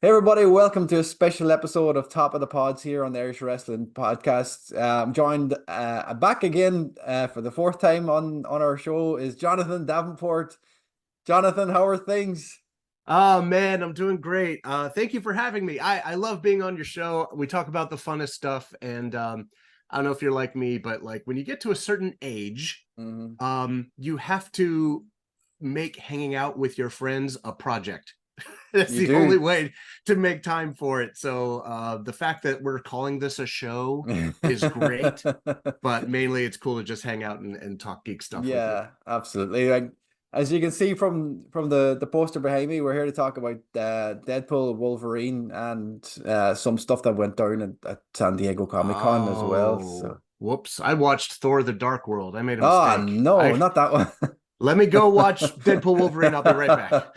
Hey everybody, welcome to a special episode of Top of the Pods here on the Irish Wrestling Podcast. I'm joined back again for the fourth time on our show is Jonathan Davenport. Jonathan, how are things? Oh man, I'm doing great. Thank you for having me. I love being on your show. We talk about the funnest stuff, and I don't know if you're like me, but like when you get to a certain age, you have to make hanging out with your friends a project. That's You the do. only way to make time for it. So the fact that we're calling this a show is great, but mainly it's cool to just hang out and talk geek stuff with you. Yeah, absolutely. Like, as you can see from the poster behind me, we're here to talk about Deadpool Wolverine and some stuff that went down at San Diego Comic Con as well. Oh, So, whoops. I watched Thor the Dark World. I made a oh mistake. no, not that one. Let me go watch Deadpool Wolverine. I'll be right back.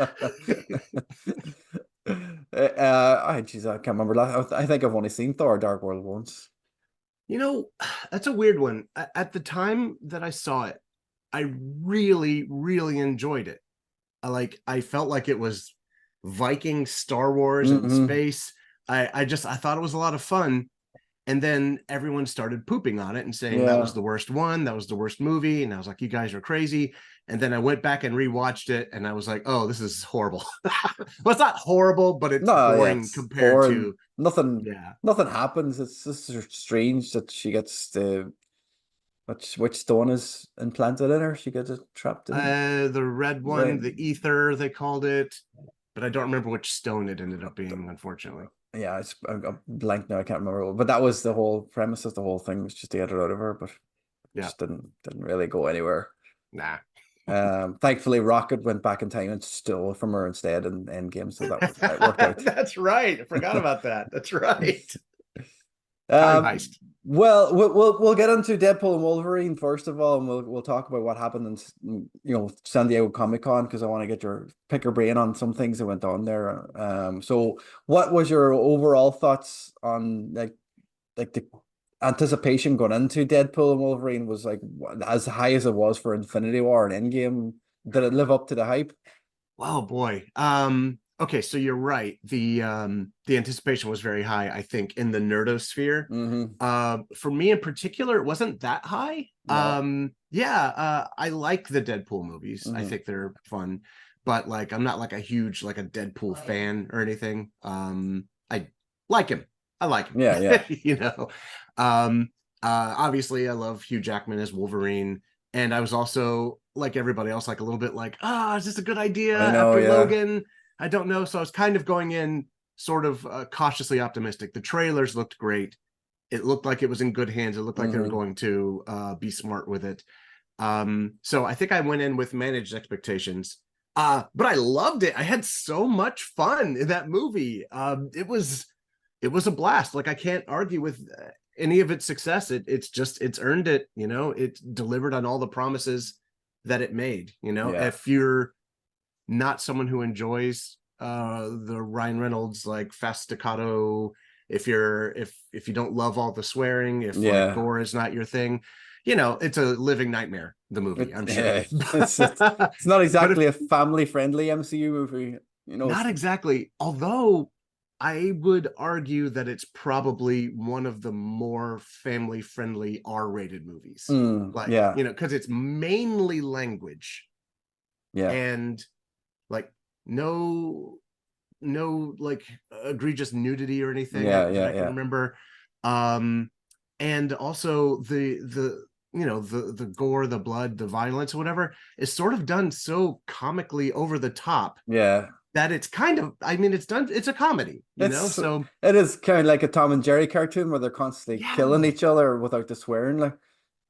Geez, I can't remember. I think I've only seen Thor: Dark World once. You know, that's a weird one. At the time that I saw it, I really, really enjoyed it. I felt like it was Viking, Star Wars, and space. I thought it was a lot of fun. And then everyone started pooping on it and saying that was the worst one, that was the worst movie. And I was like, you guys are crazy. And then I went back and rewatched it, and I was like, oh, this is horrible. Well, it's not horrible, but it's boring It's compared boring. to Nothing happens. It's just strange that she gets the which stone is implanted in her. She gets it trapped in. The red one, Right. the ether, they called it, but I don't remember which stone it ended up being, unfortunately. Yeah, I'm blank now. I can't remember. But that was the whole premise of the whole thing, was just to get it out of her, but Yeah, just didn't really go anywhere. nah. Thankfully, Rocket went back in time and stole from her instead in Endgame, so that worked out. That's right. I forgot about that. That's right. Time Um, heist. well, we'll get into Deadpool and Wolverine first of all, and we'll talk about what happened in San Diego Comic Con, because I want to get your pick your brain on some things that went on there. So what was your overall thoughts on like the anticipation going into Deadpool and Wolverine? Was like as high as it was for Infinity War and Endgame? Did it live up to the hype? Oh boy. Okay, so you're right. The anticipation was very high, I think, in the nerdosphere. For me in particular, it wasn't that high. No. I like the Deadpool movies. I think they're fun, but like I'm not like a huge like a Deadpool fan or anything. I like him. I like him. Yeah. You know. Obviously I love Hugh Jackman as Wolverine. And I was also, like everybody else, like a little bit like, is this a good idea I know, after yeah. Logan? I don't know. So I was kind of going in sort of cautiously optimistic. The trailers looked great. It looked like it was in good hands. It looked like they were going to be smart with it. So I think I went in with managed expectations. But I loved it. I had so much fun in that movie. It was a blast. Like I can't argue with any of its success. It's earned it. It delivered on all the promises that it made. If you're not someone who enjoys the Ryan Reynolds like fast staccato, if you don't love all the swearing, if like gore is not your thing, it's a living nightmare, the movie, I'm sure. Yeah, it's not exactly a family friendly MCU movie, Not exactly, although I would argue that it's probably one of the more family friendly R-rated movies. Because it's mainly language. And like no like egregious nudity or anything that I can remember. And also the gore, the blood, the violence, or whatever is sort of done so comically over the top. That it's kind of, it's a comedy, so it is kind of like a Tom and Jerry cartoon where they're constantly killing each other without the swearing. Like,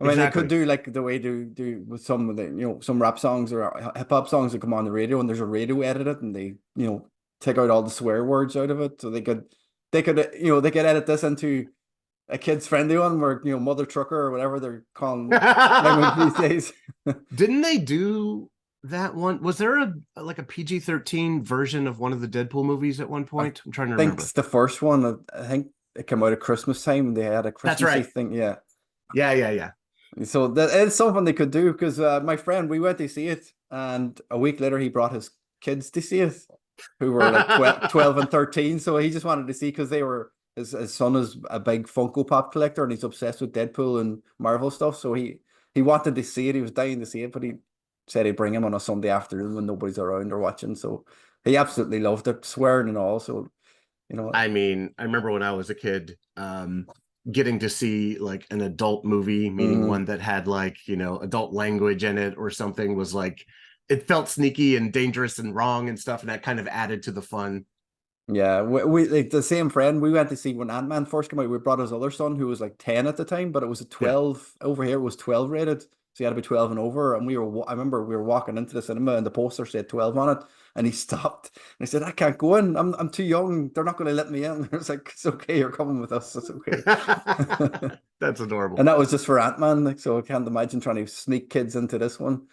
I mean, they could do like the way they do with some of the, some rap songs or hip hop songs that come on the radio, and there's a radio edit and they, take out all the swear words out of it. So they could, they could edit this into a kids friendly one where, Mother Trucker or whatever they're calling these days. Didn't they do that one? Was there a PG-13 version of one of the Deadpool movies at one point? I'm trying to remember. I think it's the first one. I think it came out at Christmas time. They had a Christmassy thing. Yeah. So that is something they could do, because my friend, we went to see it, and a week later he brought his kids to see it, who were like 12 and 13. So he just wanted to see, because they were, his son is a big Funko Pop collector and he's obsessed with Deadpool and Marvel stuff. So he wanted to see it. He was dying to see it, but he said he'd bring him on a Sunday afternoon when nobody's around or watching. So he absolutely loved it, swearing and all. So, you know, I mean, I remember when I was a kid, getting to see like an adult movie, meaning one that had like, you know, adult language in it or something, was like, it felt sneaky and dangerous and wrong and stuff. And that kind of added to the fun. yeah, we like the same friend. We went to see when Ant-Man first came out. We brought his other son, who was like 10 at the time, but it was a Yeah. 12 over here. It was 12 rated, so you had to be 12 and over. And I remember we were walking into the cinema and the poster said 12 on it, and he stopped and he said, "I can't go in. I'm too young. They're not going to let me in." I was like, "It's okay. You're coming with us. It's okay." That's adorable. And that was just for Ant-Man. Like, so I can't imagine trying to sneak kids into this one.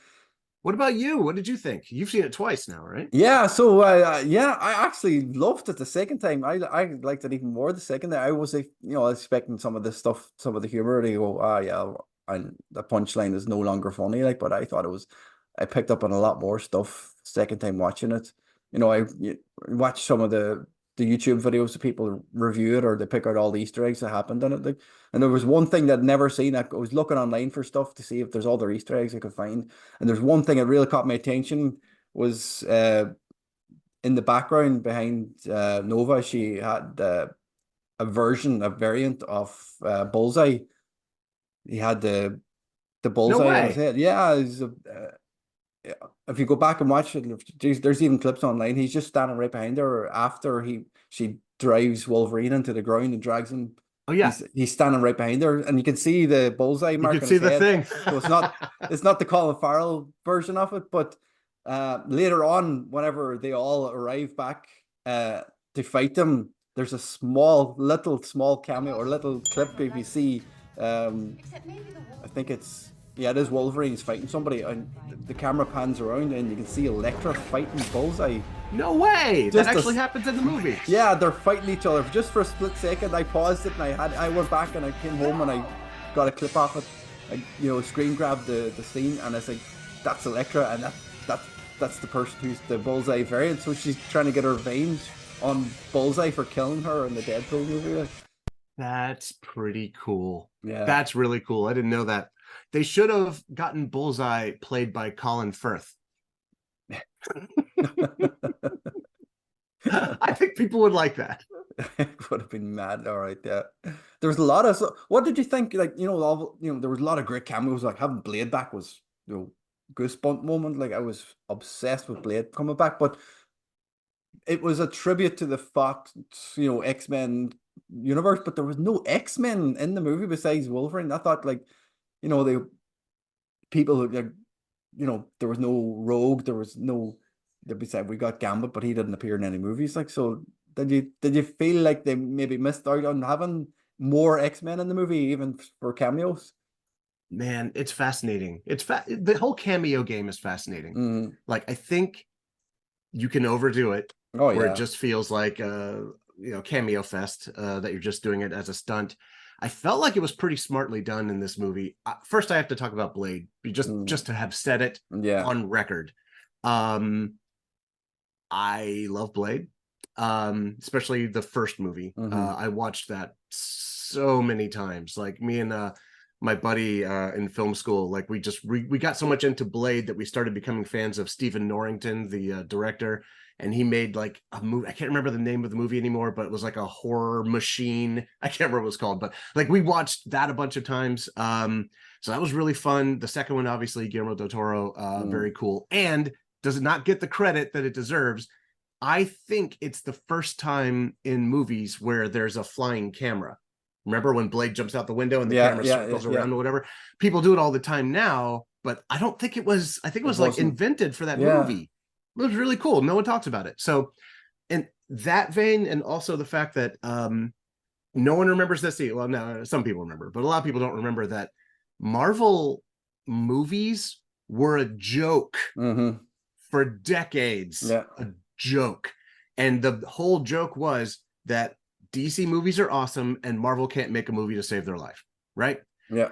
What about you? What did you think? You've seen it twice now, right? Yeah, so yeah, I actually loved it the second time. I liked it even more the second time. I was like, expecting some of this stuff, some of the humor to go, yeah, and the punchline is no longer funny, like, but I thought I picked up on a lot more stuff second time watching it. Watched some of the YouTube videos that people review it, or they pick out all the Easter eggs that happened in it. Like, and there was one thing that I'd never seen. I was looking online for stuff to see if there's other Easter eggs I could find. And there's one thing that really caught my attention was in the background behind Nova. She had a variant of Bullseye. He had the No bullseye on his way. head. Yeah, if you go back and watch it, there's even clips online. He's just standing right behind her after she drives Wolverine into the ground and drags him. Oh yeah, He's standing right behind her, and you can see the bullseye you mark can on see his the head. thing. So it's not the Colin Farrell version of it, but later on, whenever they all arrive back to fight them, there's a small cameo or little clip if you see. I think it is Wolverine's fighting somebody, and the camera pans around, and you can see Elektra fighting Bullseye. No way. Just that actually happens in the movie. Yeah, they're fighting each other. Just for a split second, I paused it and I went back and I came home and I got a clip off it. I screen grabbed the scene, and I said, "That's Elektra," and that's the person who's the Bullseye variant. So she's trying to get her revenge on Bullseye for killing her in the Deadpool movie. That's pretty cool. Yeah, that's really cool. I didn't know that. They should have gotten Bullseye played by Colin Firth. I think people would like that. It would have been mad. All right, yeah. There was a lot of. What did you think? Like, there was a lot of great cameos. Like having Blade back was, goosebump moment. Like I was obsessed with Blade coming back, but it was a tribute to the Fox, X-Men universe. But there was no X-Men in the movie besides Wolverine. I thought, like, the people who, like, there was no Rogue. There was no. Besides, we got Gambit, but he didn't appear in any movies. Like, so did you feel like they maybe missed out on having more X-Men in the movie, even for cameos? Man, it's fascinating. The whole cameo game is fascinating. Like, I think you can overdo it, where it just feels like cameo fest, that you're just doing it as a stunt. I felt like it was pretty smartly done in this movie. First, I have to talk about Blade, just to have said it on record. I love Blade, especially the first movie. I watched that so many times. Like, me and my buddy in film school, like, we got so much into Blade that we started becoming fans of Stephen Norrington, the director, and he made like a movie. I can't remember the name of the movie anymore, but it was like a horror machine. I can't remember what it was called, but like, we watched that a bunch of times. So that was really fun. The second one, obviously, Guillermo del Toro, very cool, and does not get the credit that it deserves. I think it's the first time in movies where there's a flying camera. Remember when Blade jumps out the window and the camera circles around or whatever? People do it all the time now, but I don't think it was. I think it was like invented for that movie. It was really cool. No one talks about it. So, in that vein, and also the fact that no one remembers this. Well, no, some people remember, but a lot of people don't remember that Marvel movies were a joke for decades. A joke. And the whole joke was that DC movies are awesome and Marvel can't make a movie to save their life, right? Yeah.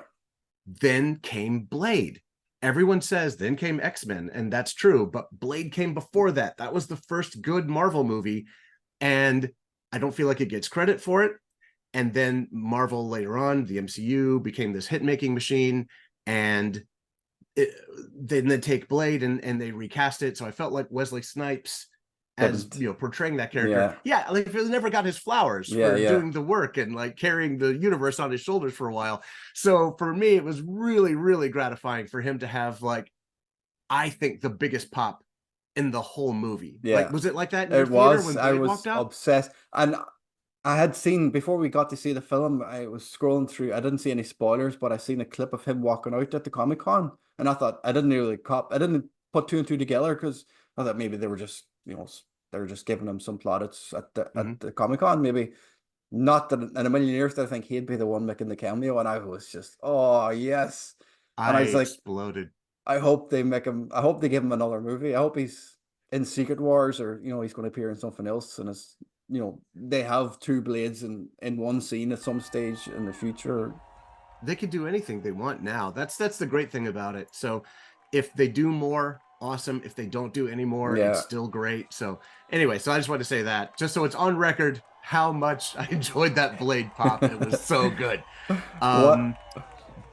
Then came Blade, everyone says then came X-Men, and that's true, but Blade came before that. That was the first good Marvel movie, and I don't feel like it gets credit for it. And then Marvel later on, the MCU became this hit-making machine, and then they take Blade and they recast it. So I felt like Wesley Snipes as portraying that character. Yeah, like he never got his flowers for doing the work and like carrying the universe on his shoulders for a while. So for me, it was really, really gratifying for him to have, like, I think, the biggest pop in the whole movie. Like, was it like that in your theater when Blade walked out? Obsessed. And I had seen, before we got to see the film, I was scrolling through, I didn't see any spoilers, but I seen a clip of him walking out at the Comic-Con, and I thought, I didn't put two and two together, because I thought maybe they were just, they were just giving him some plaudits at the Comic-Con. Maybe not that in a million years that I think he'd be the one making the cameo, and I was just, oh yes. And I was like, exploded. I hope they give him another movie. I hope he's in Secret Wars, or he's going to appear in something else, and it's, they have two Blades in one scene at some stage in the future. They could do anything they want now. That's the great thing about it. So if they do more, awesome. If they don't do any more, it's still great. So anyway, so I just wanted to say that, just so it's on record, how much I enjoyed that Blade pop. It was so good. But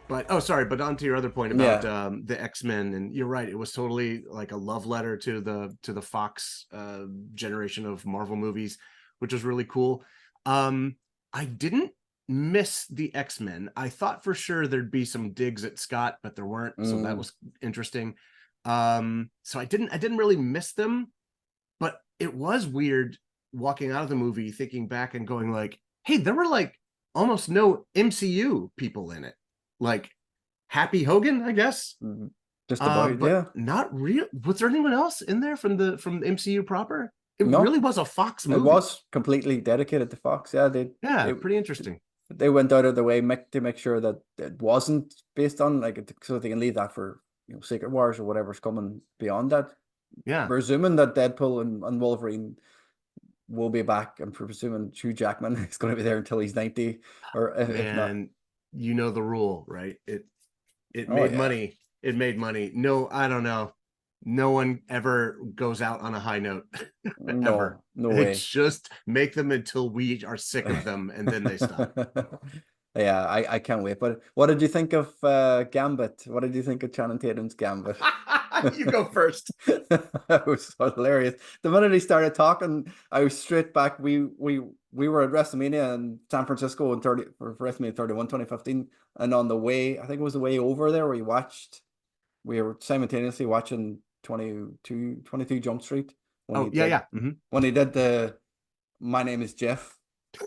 but on to your other point about the X-Men, and you're right, it was totally like a love letter to the Fox generation of Marvel movies, which was really cool. I didn't miss the X-Men. I thought for sure there'd be some digs at Scott, but there weren't, so that was interesting. So I didn't really miss them, but it was weird walking out of the movie thinking back and going like, hey, there were like almost no MCU people in it. Like Happy Hogan, I guess. Just about, but not real. Was there anyone else in there from the MCU proper? It really was a Fox movie. It was completely dedicated to Fox. Yeah, pretty interesting. They went out of their way to make sure that it wasn't based on, like, so they can leave that for Secret Wars or whatever's coming beyond that. Yeah, we're assuming that Deadpool and Wolverine will be back, and presuming Hugh Jackman is going to be there until he's 90, or if not. You know the rule, right? It made money. It made money. No, I don't know. No one ever goes out on a high note. No way. It's just make them until we are sick of them, and then they stop. Yeah, I can't wait. But what did you think of Gambit? What did you think of Channing Tatum's Gambit? You go first. It was so hilarious. The minute he started talking, I was straight back. We were at WrestleMania in San Francisco for WrestleMania 31 2015, and on the way, I think it was the way over there, we were simultaneously watching 22 Jump Street. When he did the "My Name is Jeff."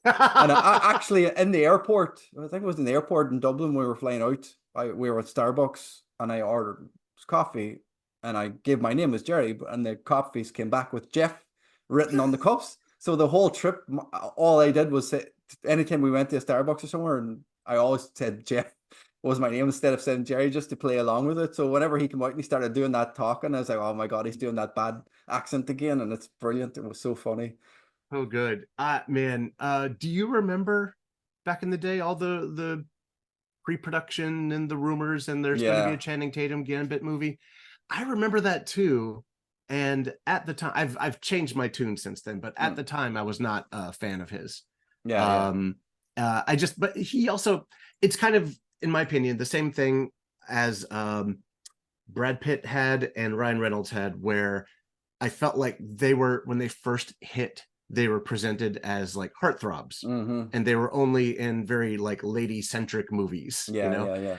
And I actually, in the airport, I think it was in the airport in Dublin, we were flying out. We were at Starbucks, and I ordered coffee, and I gave my name as Jerry, and the coffees came back with Jeff written on the cups. So the whole trip, all I did was say, anytime we went to a Starbucks or somewhere, and I always said Jeff was my name instead of saying Jerry, just to play along with it. So whenever he came out and he started doing that talking, I was like, oh my God, he's doing that bad accent again, and it's brilliant. It was so funny. Oh, good. Man, do you remember back in the day all the pre-production and the rumors, and there's going to be a Channing Tatum Gambit movie? I remember that too. And at the time, I've changed my tune since then, but at the time I was not a fan of his. But he also, it's kind of, in my opinion, the same thing as Brad Pitt had and Ryan Reynolds had, where I felt like they were, when they first hit, they were presented as like heartthrobs, and they were only in very like lady-centric movies. And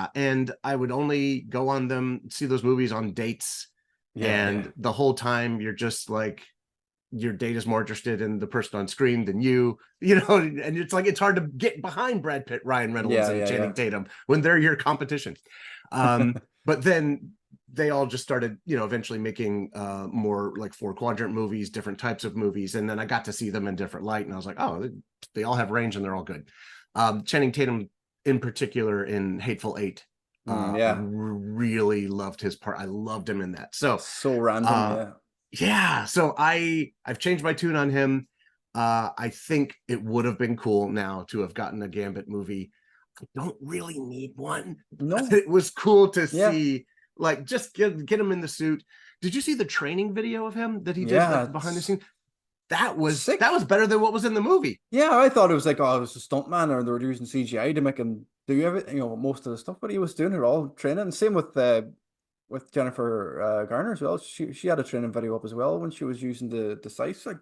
and I would only go on them, see those movies on dates, and the whole time you're just like, your date is more interested in the person on screen than you, and it's like, it's hard to get behind Brad Pitt, Ryan Reynolds, and Channing Tatum when they're your competition. But then they all just started, eventually making more like 4-quadrant movies, different types of movies. And then I got to see them in different light, and I was like, oh, they all have range and they're all good. Channing Tatum in particular in Hateful Eight, really loved his part. I loved him in that. So random. So I've changed my tune on him. I think it would have been cool now to have gotten a Gambit movie. I don't really need one. No. It was cool to Yeah. see, like, just get him in the suit. Did you see the training video of him that he did, Yeah, like behind the scenes? That was sick. better than what was in the movie. Yeah, I thought it was like, oh, it was a stuntman, or they were using CGI to make him do everything, most of the stuff, but he was doing it all training. And same with Jennifer Garner as well. She had a training video up as well when she was using the sights. Like,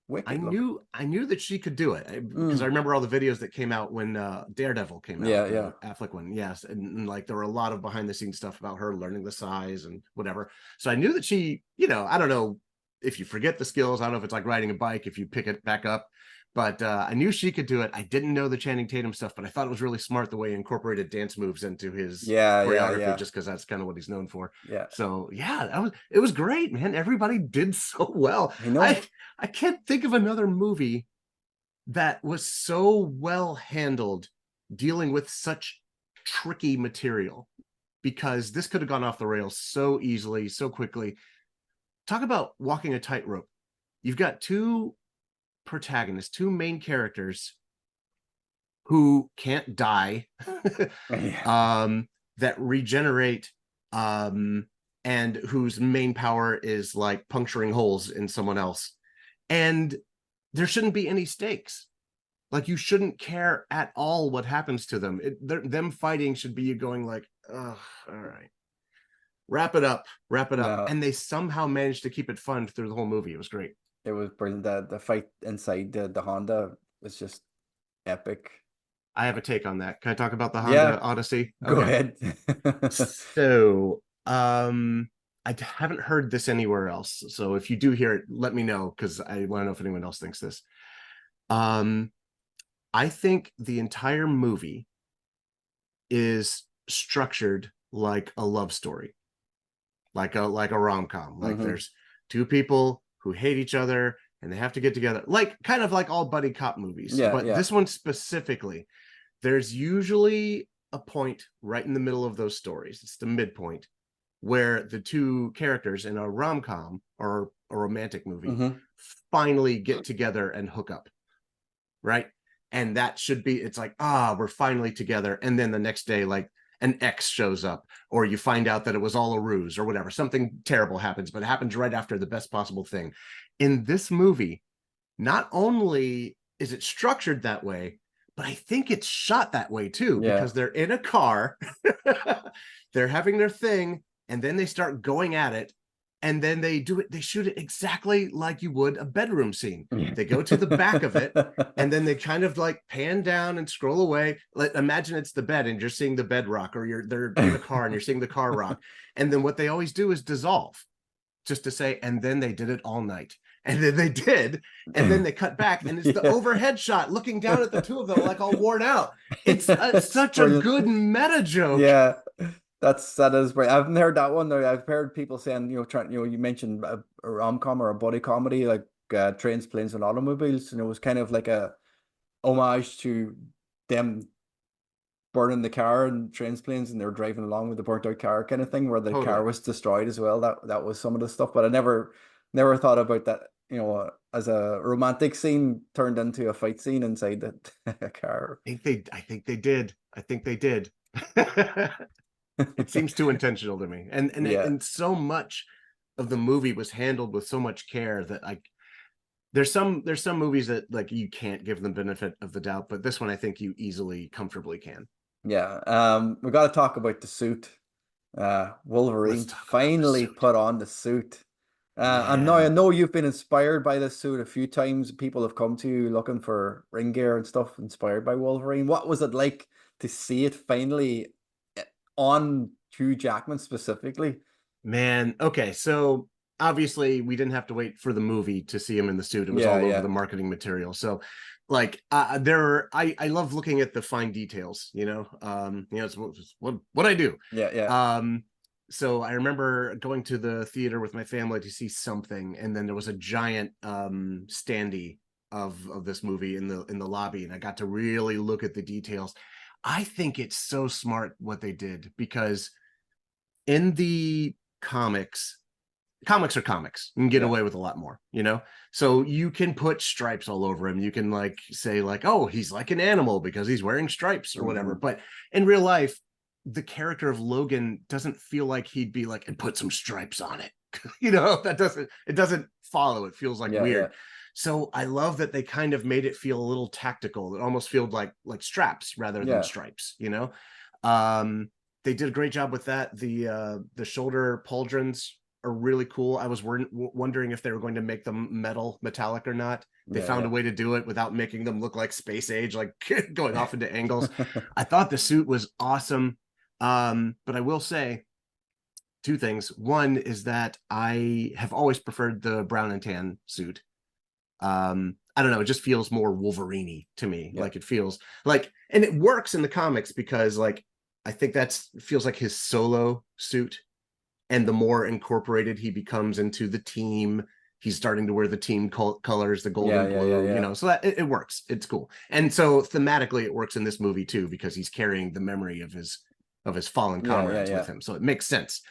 wicked look. I knew that she could do it because I Mm. remember all the videos that came out when Daredevil came out, Yeah, the yeah. Affleck one. Yes, and like there were a lot of behind the scenes stuff about her learning the size and whatever. So I knew that she, I don't know if you forget the skills. I don't know if it's like riding a bike if you pick it back up, but I knew she could do it. I didn't know the Channing Tatum stuff, but I thought it was really smart the way he incorporated dance moves into his Yeah, yeah, choreography, yeah. just because that's kind of what he's known for. Yeah. So yeah, it was great, man. Everybody did so well. I know. I can't think of another movie that was so well handled dealing with such tricky material, because this could have gone off the rails so easily, so quickly. Talk about walking a tightrope. You've got two protagonists, two main characters who can't die, Yeah. that regenerate, and whose main power is like puncturing holes in someone else. And there shouldn't be any stakes. Like, you shouldn't care at all what happens to them. Them fighting should be you going like, oh, all right, wrap it up. No, And they somehow managed to keep it fun through the whole movie. It was great. it was brilliant. The fight inside the Honda was just epic. I have a take on that. Can I talk about the Honda Yeah, Odyssey? go Okay. ahead. So, I haven't heard this anywhere else. So if you do hear it, let me know, because I want to know if anyone else thinks this. I think the entire movie is structured like a love story, like a rom-com. Like, there's two people who hate each other and they have to get together, like kind of like all buddy cop movies. Yeah, But yeah. this one specifically, there's usually a point right in the middle of those stories. It's the midpoint where the two characters in a rom-com or a romantic movie finally get together and hook up, right? And that should be, it's like, we're finally together. And then the next day, like, an ex shows up, or you find out that it was all a ruse or whatever. Something terrible happens, but it happens right after the best possible thing. In this movie, not only is it structured that way, but I think it's shot that way too, because they're in a car, they're having their thing, and then they start going at it. And then they shoot it exactly like you would a bedroom scene. They go to the back of it, and then they kind of like pan down and scroll away. Imagine it's the bed and you're seeing the bed rock, or they're in a car and you're seeing the car rock. And then what they always do is dissolve, just to say, and then they did it all night. And then they did, and then they cut back, and it's the overhead shot looking down at the two of them, like all worn out. It's such a good meta joke. Yeah. That is great. I haven't heard that one though. I've heard people saying, you mentioned a rom-com or a buddy comedy, like Trains, Planes, and Automobiles, and it was kind of like a homage to them burning the car in Trains, Planes, and they're driving along with the burnt out car kind of thing, where the car was destroyed as well. That was some of the stuff, but I never thought about that, as a romantic scene turned into a fight scene inside the car. I think they did. It seems too intentional to me, and so much of the movie was handled with so much care that there's some movies that, like, you can't give them benefit of the doubt, but this one I think you easily comfortably can. Yeah. We got to talk about the suit. Wolverine finally put on the suit. And I know you've been inspired by this suit a few times. People have come to you looking for ring gear and stuff inspired by Wolverine. What was it like to see it finally on Hugh Jackman specifically? Man, okay, so obviously we didn't have to wait for the movie to see him in the suit. It was all over the marketing material. So, like, I love looking at the fine details. It's what I do. So I remember going to the theater with my family to see something, and then there was a giant standee of this movie in the lobby, and I got to really look at the details. I think it's so smart what they did, because in the comics, comics are comics. You can get Yeah. away with a lot more, you know? So you can put stripes all over him. You can like say like, oh, he's like an animal because he's wearing stripes or whatever. But in real life, the character of Logan doesn't feel like he'd be like, and put some stripes on it. You know, it doesn't follow. It feels like weird. So I love that they kind of made it feel a little tactical. It almost feels like straps rather than stripes, you know? They did a great job with that. The shoulder pauldrons are really cool. I was wondering if they were going to make them metallic or not. They found a way to do it without making them look like space age, like going off into angles. I thought the suit was awesome. But I will say two things. One is that I have always preferred the brown and tan suit. I don't know, it just feels more Wolverine-y to me. Like it feels like, and it works in the comics because like I think feels like his solo suit, and the more incorporated he becomes into the team, he's starting to wear the team colors, the gold and blue, you know, so that it works. It's cool. And so thematically it works in this movie too, because he's carrying the memory of his fallen comrades with him. So it makes sense.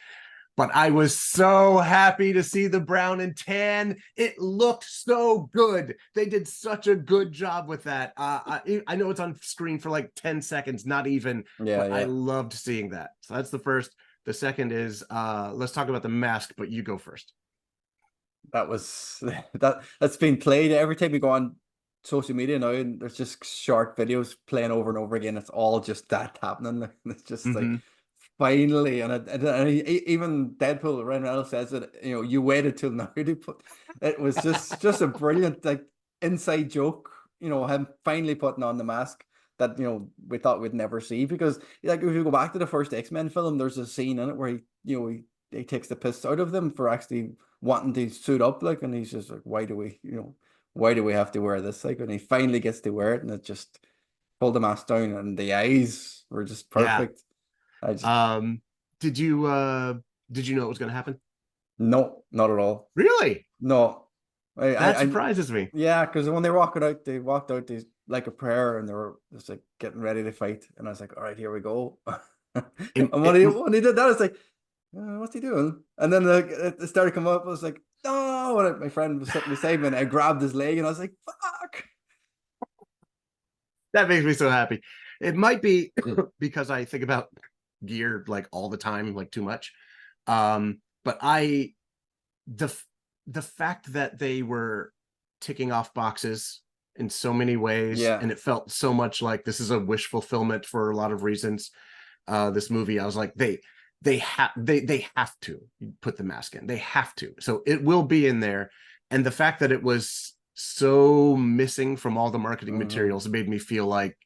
But I was so happy to see the brown and tan. It looked so good. They did such a good job with that. I know it's on screen for like 10 seconds, not even. But I loved seeing that. So that's the first. The second is, let's talk about the mask, but you go first. That's been played every time we go on social media now, and there's just short videos playing over and over again. It's all just that happening. It's just like, finally, and even Deadpool, Ryan Reynolds says it, you know, you waited till now to put it. Was just a brilliant like inside joke, you know, him finally putting on the mask that, you know, we thought we'd never see. Because like if you go back to the first X-Men film, there's a scene in it where he takes the piss out of them for actually wanting to suit up, like, and he's just like, why do we have to wear this, like, and he finally gets to wear it, and it just pulled the mask down, and the eyes were just perfect. Did you know it was going to happen? No, not at all. Really? No. That surprises me. Yeah, because when they walked out like a prayer, and they were just like getting ready to fight, and I was like, all right, here we go. And when he did that, I was like, what's he doing? And then it started coming up. I was like, no. And my friend was sitting beside me, and I grabbed his leg, and I was like, fuck. That makes me so happy. It might be because I think about gear like all the time, like too much. But the fact that they were ticking off boxes in so many ways, and it felt so much like this is a wish fulfillment for a lot of reasons. This movie, I was like, they have to put the mask in. They have to. So it will be in there. And the fact that it was so missing from all the marketing materials, it made me feel like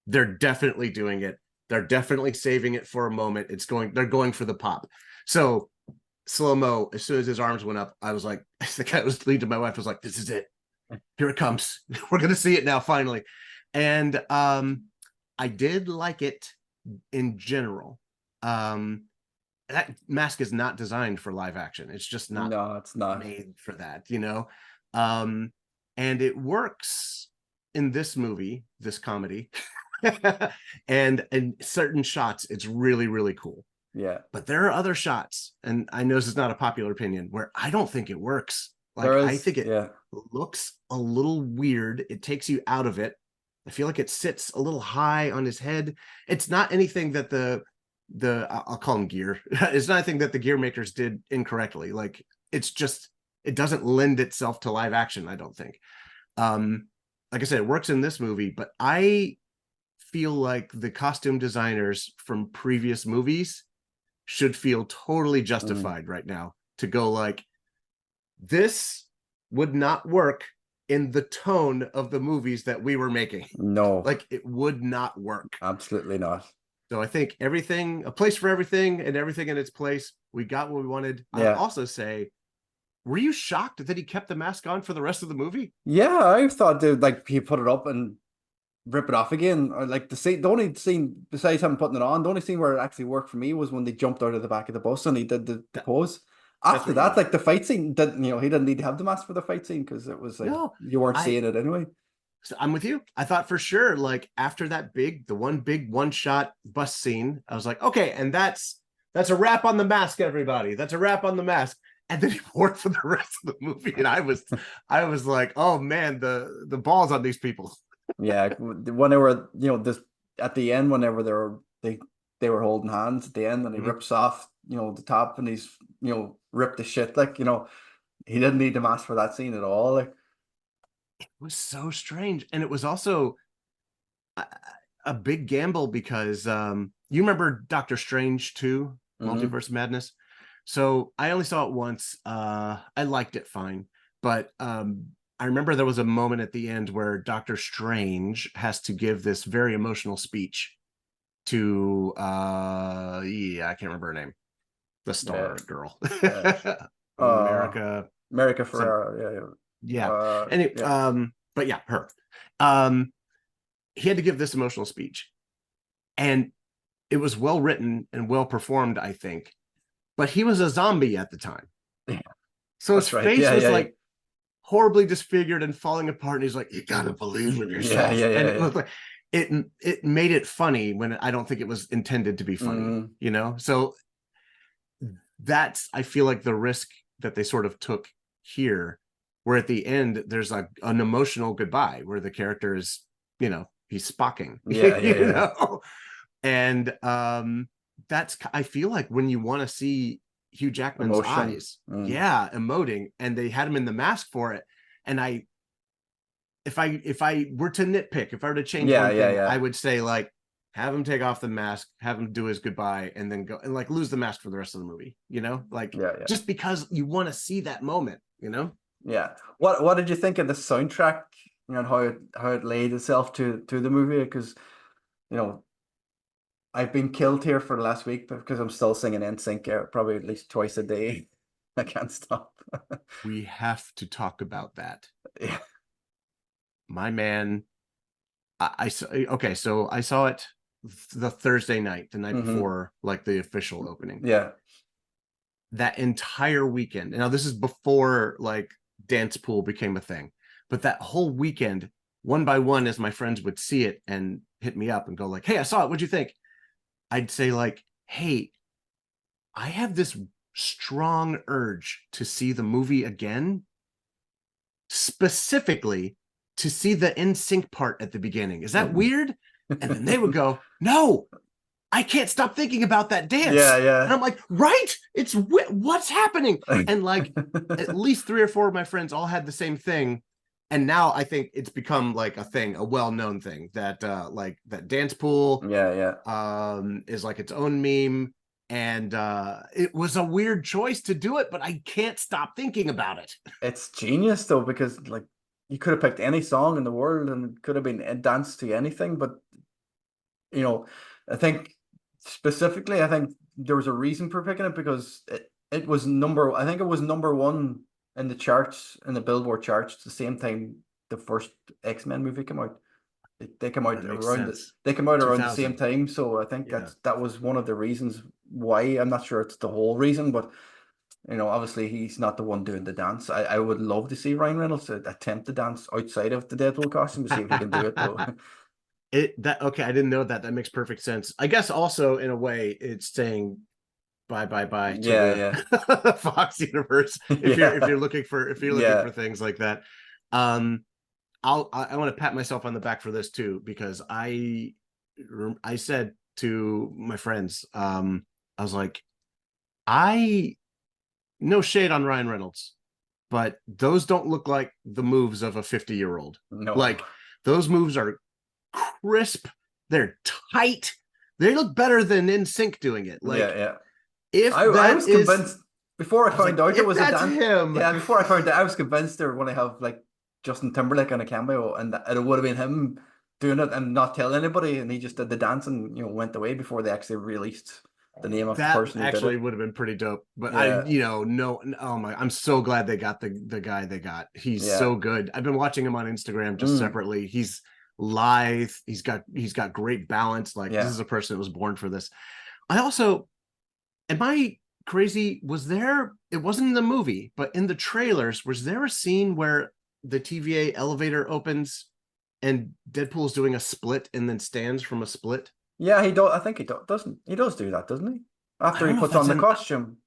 they're definitely doing it. They're definitely saving it for a moment. They're going for the pop. So slow-mo, as soon as his arms went up, I was like, I think I was leading to my wife, I was like, this is it. Here it comes. We're going to see it now, finally. And I did like it in general. That mask is not designed for live action. It's just not. No, it's not made for that, you know? And it works in this movie, this comedy. And in certain shots, it's really, really cool. Yeah. But there are other shots, and I know this is not a popular opinion, where I don't think it works. Like, I think it looks a little weird. It takes you out of it. I feel like it sits a little high on his head. It's not anything that I'll call them gear. It's not anything that the gear makers did incorrectly. Like, it's just, it doesn't lend itself to live action, I don't think. Like I said, it works in this movie, but I feel like the costume designers from previous movies should feel totally justified right now to go like, this would not work in the tone of the movies that we were making. No. Like, it would not work. Absolutely not. So I think everything, a place for everything and everything in its place. We got what we wanted. I'll also say, were you shocked that he kept the mask on for the rest of the movie? Yeah, I thought like he put it up and rip it off again. Or like the only scene besides him putting it on, the only scene where it actually worked for me was when they jumped out of the back of the bus and he did the pose. After that, like the fight scene, he didn't need to have the mask for the fight scene because it was like you weren't seeing it anyway. So I'm with you. I thought for sure, like after that one shot bus scene, I was like, okay, and that's a wrap on the mask, everybody. That's a wrap on the mask. and then he wore it for the rest of the movie. And I was like, oh man, the balls on these people. Yeah, when they were, this at the end, whenever they were holding hands at the end, and he rips off, the top, and he's, ripped the shit, like, he didn't need the mask for that scene at all. Like, it was so strange, and it was also a big gamble because you remember Doctor Strange 2, Multiverse of Madness. So I only saw it once. I liked it fine, but I remember there was a moment at the end where Doctor Strange has to give this very emotional speech to I can't remember her name, the star girl. America Ferrera. But yeah, her. He had to give this emotional speech, and it was well written and well performed, I think, but he was a zombie at the time. So his face was like horribly disfigured and falling apart, and he's like, you gotta believe in yourself. And it was like, it made it funny when I don't think it was intended to be funny, so that's, I feel like, the risk that they sort of took here, where at the end there's like an emotional goodbye where the character is, he's spocking, and that's, I feel like, when you want to see Hugh Jackman's eyes, emoting, and they had him in the mask for it. And if I were to nitpick, if I were to change one thing, I would say, like, have him take off the mask, have him do his goodbye, and then go and like lose the mask for the rest of the movie, just because you want to see that moment, What did you think of the soundtrack, and how it laid itself to the movie? Because I've been killed here for the last week because I'm still singing NSYNC probably at least twice a day. I can't stop. We have to talk about that. Yeah. My man, so I saw it the Thursday night, the night before, like, the official opening. Yeah. That entire weekend. Now, this is before like Dance Pool became a thing, but that whole weekend, one by one, as my friends would see it and hit me up and go like, hey, I saw it, what'd you think? I'd say like, hey, I have this strong urge to see the movie again, specifically to see the NSYNC part at the beginning. Is that weird? And then they would go, no, I can't stop thinking about that dance. Yeah. And I'm like, right? It's what's happening? And like, at least 3 or 4 of my friends all had the same thing. And now I think it's become like a thing, a well-known thing, that like that Dance Pool is like its own meme. And it was a weird choice to do it, but I can't stop thinking about it. It's genius though, because like you could have picked any song in the world and it could have been a dance to anything, but I think specifically, there was a reason for picking it, because it was number 1 in the charts, in the Billboard charts, the same time the first X-Men movie came out. They came out around the same time, so I think that was one of the reasons why. I'm not sure it's the whole reason, but obviously he's not the one doing the dance. I would love to see Ryan Reynolds attempt to dance outside of the Deadpool costume to see if he can do it though. Okay, I didn't know that. That makes perfect sense. I guess also in a way it's saying bye to the Fox universe if you're looking for for things like that. I want to pat myself on the back for this too, because I said to my friends, I was like, no shade on Ryan Reynolds, but those don't look like the moves of a 50-year-old. No. Like, those moves are crisp, they're tight, they look better than NSYNC doing it. Like, if I was convinced before I found out it was a dance. Him. Yeah, before I found out, I was convinced they were going to have like Justin Timberlake on a cameo, and it would have been him doing it and not tell anybody, and he just did the dance and went away before they actually released the name of the person. That actually would have been pretty dope. But I'm so glad they got the guy they got. He's so good. I've been watching him on Instagram just separately. He's lithe. He's got great balance. Like, this is a person that was born for this. I also, am I crazy? It wasn't in the movie, but in the trailers, was there a scene where the TVA elevator opens and Deadpool's doing a split and then stands from a split? Yeah, he does. I think he does. He does do that, doesn't he? After he puts on the costume.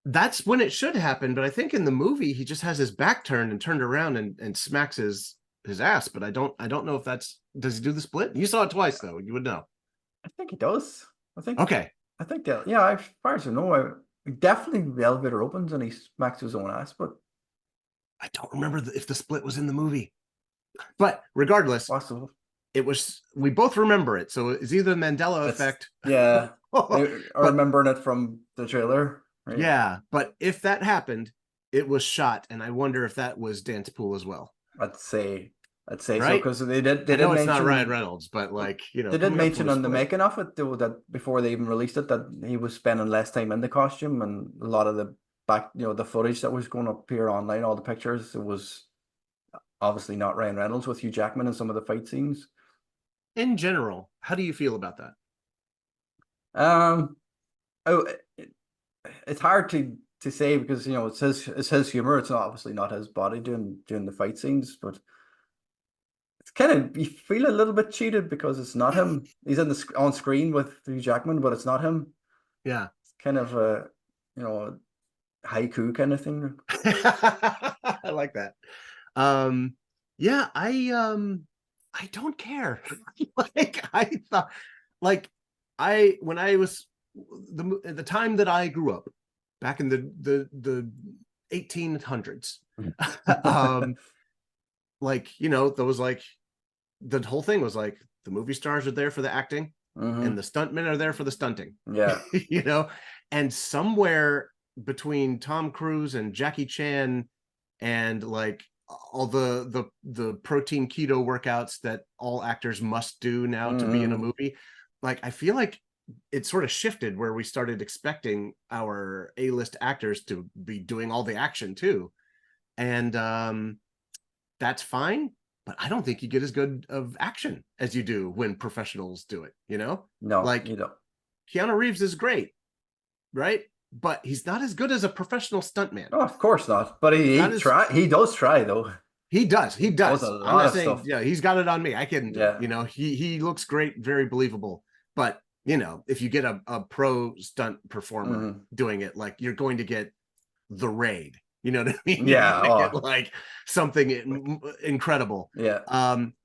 That's when it should happen, but I think in the movie he just has his back turned and turned around and smacks his ass. But I don't know if does he do the split? You saw it twice though. You would know. I think he does. Okay. I think that, yeah, as far as I know, definitely the elevator opens and he smacks his own ass, but I don't remember if the split was in the movie. But regardless, possible. We both remember it. So it's either the Mandela effect. Yeah. Or remembering it from the trailer. Right? Yeah. But if that happened, it was shot. And I wonder if that was Deadpool as well. I'd say right? so, because they did I know mention, it's not Ryan Reynolds, but like, they did mention on the making of it though, that before they even released it, that he was spending less time in the costume, and a lot of the the footage that was going to appear online, all the pictures, it was obviously not Ryan Reynolds with Hugh Jackman in some of the fight scenes. In general, how do you feel about that? It's hard to say, because it's his humor. It's obviously not his body doing the fight scenes, but it's kind of, you feel a little bit cheated because it's not him. He's on screen with Hugh Jackman, but it's not him. Yeah, it's kind of a haiku kind of thing. I like that. Yeah, I don't care. Like, I thought, like, when I was the time that I grew up back in the 1800s, like, there was like, the whole thing was like, the movie stars are there for the acting, and the stuntmen are there for the stunting. Yeah. And somewhere between Tom Cruise and Jackie Chan and like all the protein keto workouts that all actors must do now to be in a movie, like, I feel like it sort of shifted where we started expecting our A-list actors to be doing all the action too. And that's fine, but I don't think you get as good of action as you do when professionals do it, No, like, you don't. Keanu Reeves is great, right? But he's not as good as a professional stuntman. Oh, of course not. But he does try though. He does. I'm not saying, stuff. yeah, he's got it on me. I couldn't do it. He looks great, very believable. But if you get a pro stunt performer doing it, like, you're going to get The Raid. You know what I mean? Yeah. Get like something incredible. Yeah.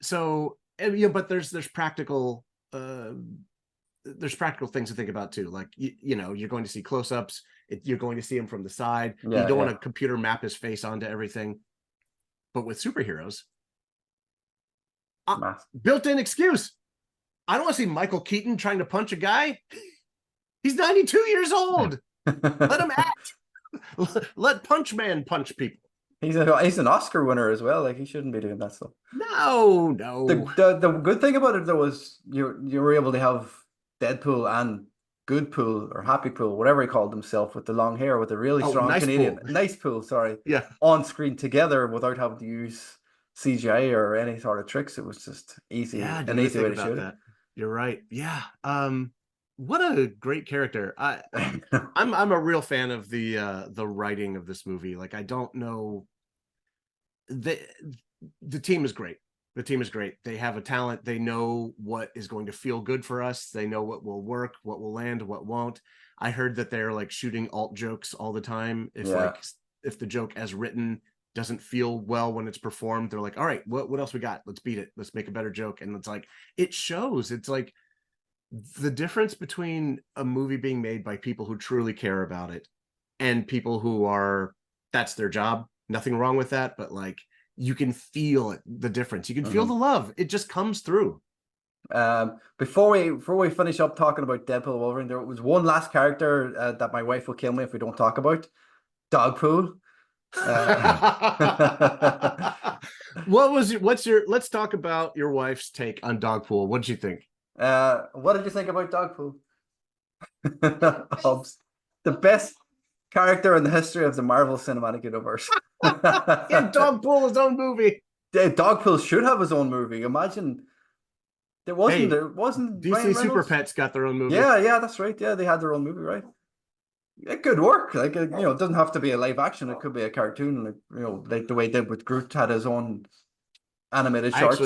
So, but there's practical things to think about too. Like, you're going to see close-ups. You're going to see him from the side. You don't want to computer map his face onto everything. But with superheroes, built-in excuse. I don't want to see Michael Keaton trying to punch a guy. He's 92 years old. Let him act. Let Punch Man punch people. He's an Oscar winner as well. Like, he shouldn't be doing that stuff. No. The good thing about it though was you were able to have Deadpool and Goodpool, or Happy Pool, whatever he called himself, with the long hair, with a really strong Canadian Nice Pool, sorry, on screen together without having to use CGI or any sort of tricks. It was just easy, an easy way to shoot it. You're right. Yeah. What a great character. I'm a real fan of the writing of this movie. Like, I don't know, the team is great. The team is great. They have a talent. They know what is going to feel good for us. They know what will work, what will land, what won't. I heard that they're like shooting alt jokes all the time. If the joke as written doesn't feel well when it's performed, they're like, all right, what else we got? Let's beat it. Let's make a better joke. And it's like, it shows. It's like the difference between a movie being made by people who truly care about it and people who that's their job. Nothing wrong with that, but like, you can feel the difference. You can feel the love. It just comes through. Before we finish up talking about Deadpool Wolverine, there was one last character that my wife will kill me if we don't talk about. Dogpool. Let's talk about your wife's take on Dogpool. What did you think? What did you think about Dogpool? The best character in the history of the Marvel Cinematic Universe. Dogpool, his own movie. Dogpool should have his own movie. Imagine there wasn't DC Super Pets got their own movie. Yeah, that's right. Yeah, they had their own movie, right? It could work. Like, it doesn't have to be a live action. It could be a cartoon, like, like the way they did with Groot, had his own animated shorts.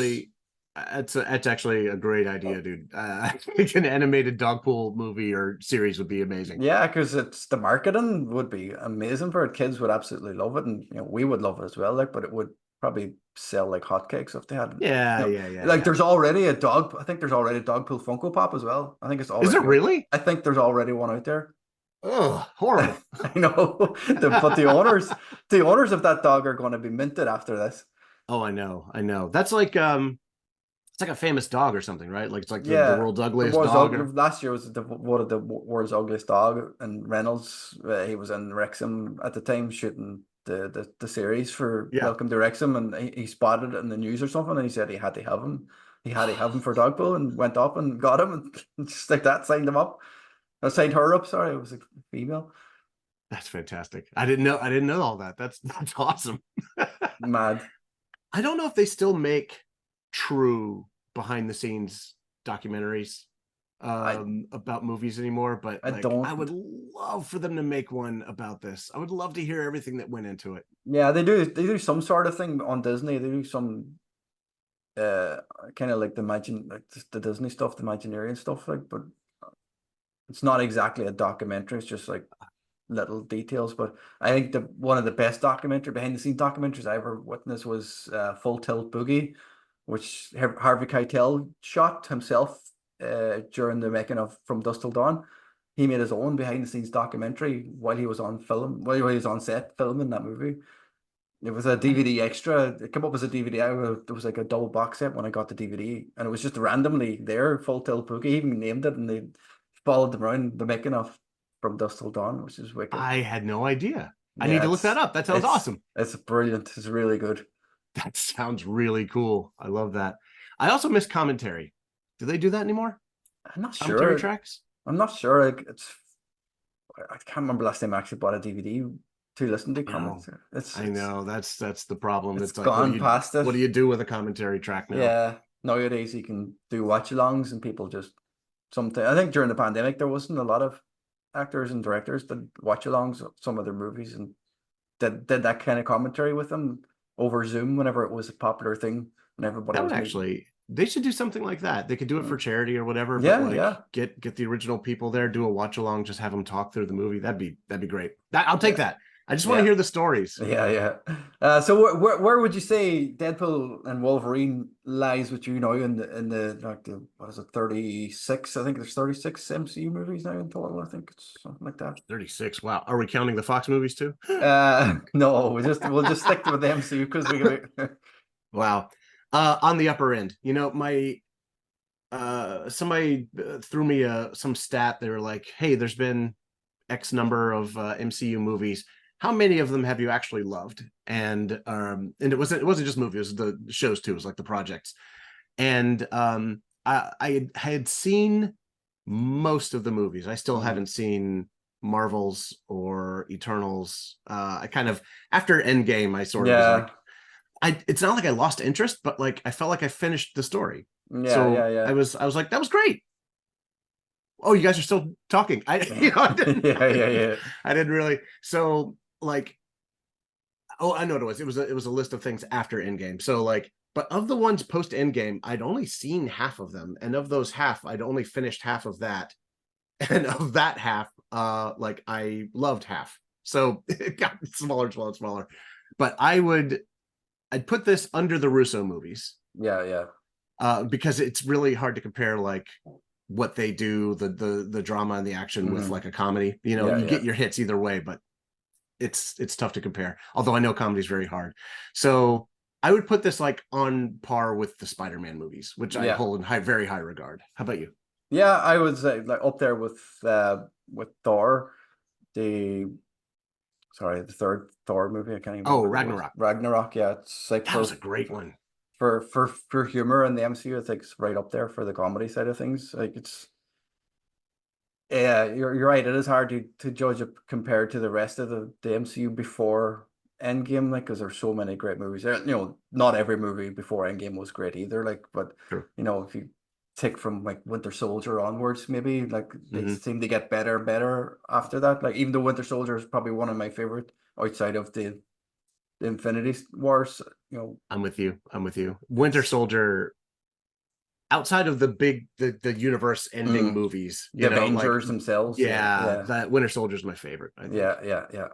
It's actually a great idea, dude. I think an animated Dogpool movie or series would be amazing. Yeah, because it's the marketing would be amazing for it. Kids would absolutely love it, and we would love it as well. Like, but it would probably sell like hotcakes if they had. Yeah, yeah, yeah, Like yeah. there's already a dog. I think there's already a Dogpool Funko Pop as well. I think it's Is already. it really? I think there's already one out there. Oh, horrible. I know, but the owners of that dog are going to be minted after this. Oh, I know, I know. That's like it's like a famous dog or something, right? Like it's like the Yeah, world's it ugliest was dog. ugly. Last year was one of the world's ugliest dog, and Reynolds, he was in Wrexham at the time shooting the series for Yeah. Welcome to Wrexham, and he spotted it in the news or something, and he said he had to have him. He had to have him for Dogpool, and went up and got him, and just like that, signed him up. I signed her up. Sorry, it was a female. That's fantastic. I didn't know all that. That's awesome. Mad. I don't know if they still make true behind the scenes documentaries I about movies anymore, but I like I don't. would love for them to make one about this. I would love to hear everything that went into it. Yeah, they do. They do some sort of thing on Disney. They do some uh kind of like like the Disney stuff, the Imagineering stuff, like, but it's not exactly a documentary. It's just like little details. But I think the one of the best documentary behind the scenes documentaries I ever witnessed was Full Tilt Boogie, which Harvey Keitel shot himself during the making of From Dusk Till Dawn. He made his own behind the scenes documentary while he was on film, while he was on set filming that movie. It was a DVD extra. It came up as a DVD. There was like a double box set when I got the DVD, and it was just randomly there. Full Tilt Boogie. He even named it, and they followed them around the making of From Dusk Till Dawn, which is wicked. I had no idea. I need Yeah, to look that up. That sounds awesome. it's brilliant. It's really good. That sounds really cool. I love that. I also miss commentary. Do they do that anymore? I'm not Commentary sure. tracks? I'm not sure. Like, I can't remember last time I actually bought a DVD to listen to No, comments. I know that's the problem. It's It's like gone past it. what do you do with a commentary track now? Yeah, nowadays you can do watch-alongs and people just something. I think during the pandemic there wasn't a lot of actors and directors that watch-alongs of some of their movies and did that kind of commentary with them over Zoom whenever it was a popular thing and everybody That would was meeting. actually they should do something like that. They could do it for charity or whatever, but Yeah, like yeah, get the original people there, do a watch along, just have them talk through the movie. That'd be great. I'll take yeah, that. I just want to yeah. hear the stories. Yeah, yeah. So where would you say Deadpool and Wolverine lies with you now in the like the what is it 36? I think there's 36 MCU movies now in total. I think it's something like that. 36. Wow. Are we counting the Fox movies too? No, we'll just stick with the MCU because Wow. On the upper end, my somebody threw me some stat. They were like, hey, there's been X number of MCU movies. How many of them have you actually loved? And it wasn't just movies, it was the shows too. It was like the projects. And I had seen most of the movies. I still haven't seen Marvels or Eternals. I kind of after Endgame, I sort of was Yeah, like, it's not like I lost interest, but like I felt like I finished the story. yeah, So yeah, yeah. I was like, that was great. Oh, you guys are still talking. I didn't, Yeah, yeah, yeah. I didn't really. So like, oh, I know what it was. It was a list of things after Endgame. So like, but of the ones post Endgame, I'd only seen half of them, and of those half, I'd only finished half of that, and of that half, like I loved half. So it got smaller, smaller, smaller. But I'd put this under the Russo movies, Yeah, yeah. because it's really hard to compare like what they do, the drama and the action with like a comedy. Yeah, You yeah. get your hits either way, but it's tough to compare. Although I know comedy is very hard. So I would put this like on par with the Spider-Man movies, which I Yeah. hold in very high regard. How about you? Yeah, I would say like up there with Thor, the the third Thor movie. I can't even Oh, remember what it was. Ragnarok. Ragnarok, yeah. It's like That was a great one. for humor in the MCU, I think it's right up there for the comedy side of things. Like it's yeah, you're right. It is hard to judge it compared to the rest of the MCU before Endgame, like because there's so many great movies. Not every movie before Endgame was great either. Like, but True. if you take from like Winter Soldier onwards, maybe like they Mm-hmm. seem to get better and better after that. Like even though Winter Soldier is probably one of my favorite outside of the Infinity Wars, I'm with you. Winter Soldier outside of the universe ending movies, the Avengers themselves. Yeah, that Winter Soldier is my favorite. I think. Yeah.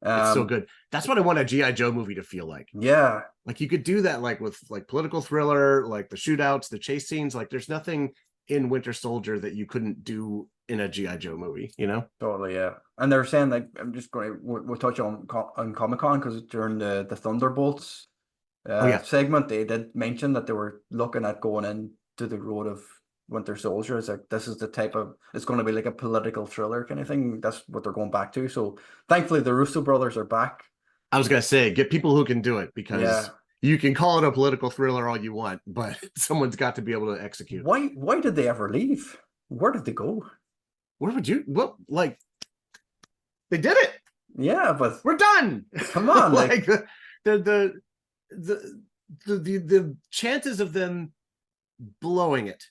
It's so good. That's what I want a G.I. Joe movie to feel like. Yeah. Like you could do that like with like political thriller, like the shootouts, the chase scenes. Like there's nothing in Winter Soldier that you couldn't do in a G.I. Joe movie, you know? Totally, yeah. And they're saying, like, I'm just going to we'll touch on Comic-Con because during the Thunderbolts segment, they did mention that they were looking at going into the road of Winter Soldier. It's like this is the type of, it's going to be like a political thriller kind of thing. That's what they're going back to. So thankfully the Russo brothers are back. I was gonna say, get people who can do it, because you can call it a political thriller all you want, but someone's got to be able to execute. Why did they ever leave? Where did they go? Where would you? Well, like they did it. Yeah, but we're done. Come on, like the chances of them blowing it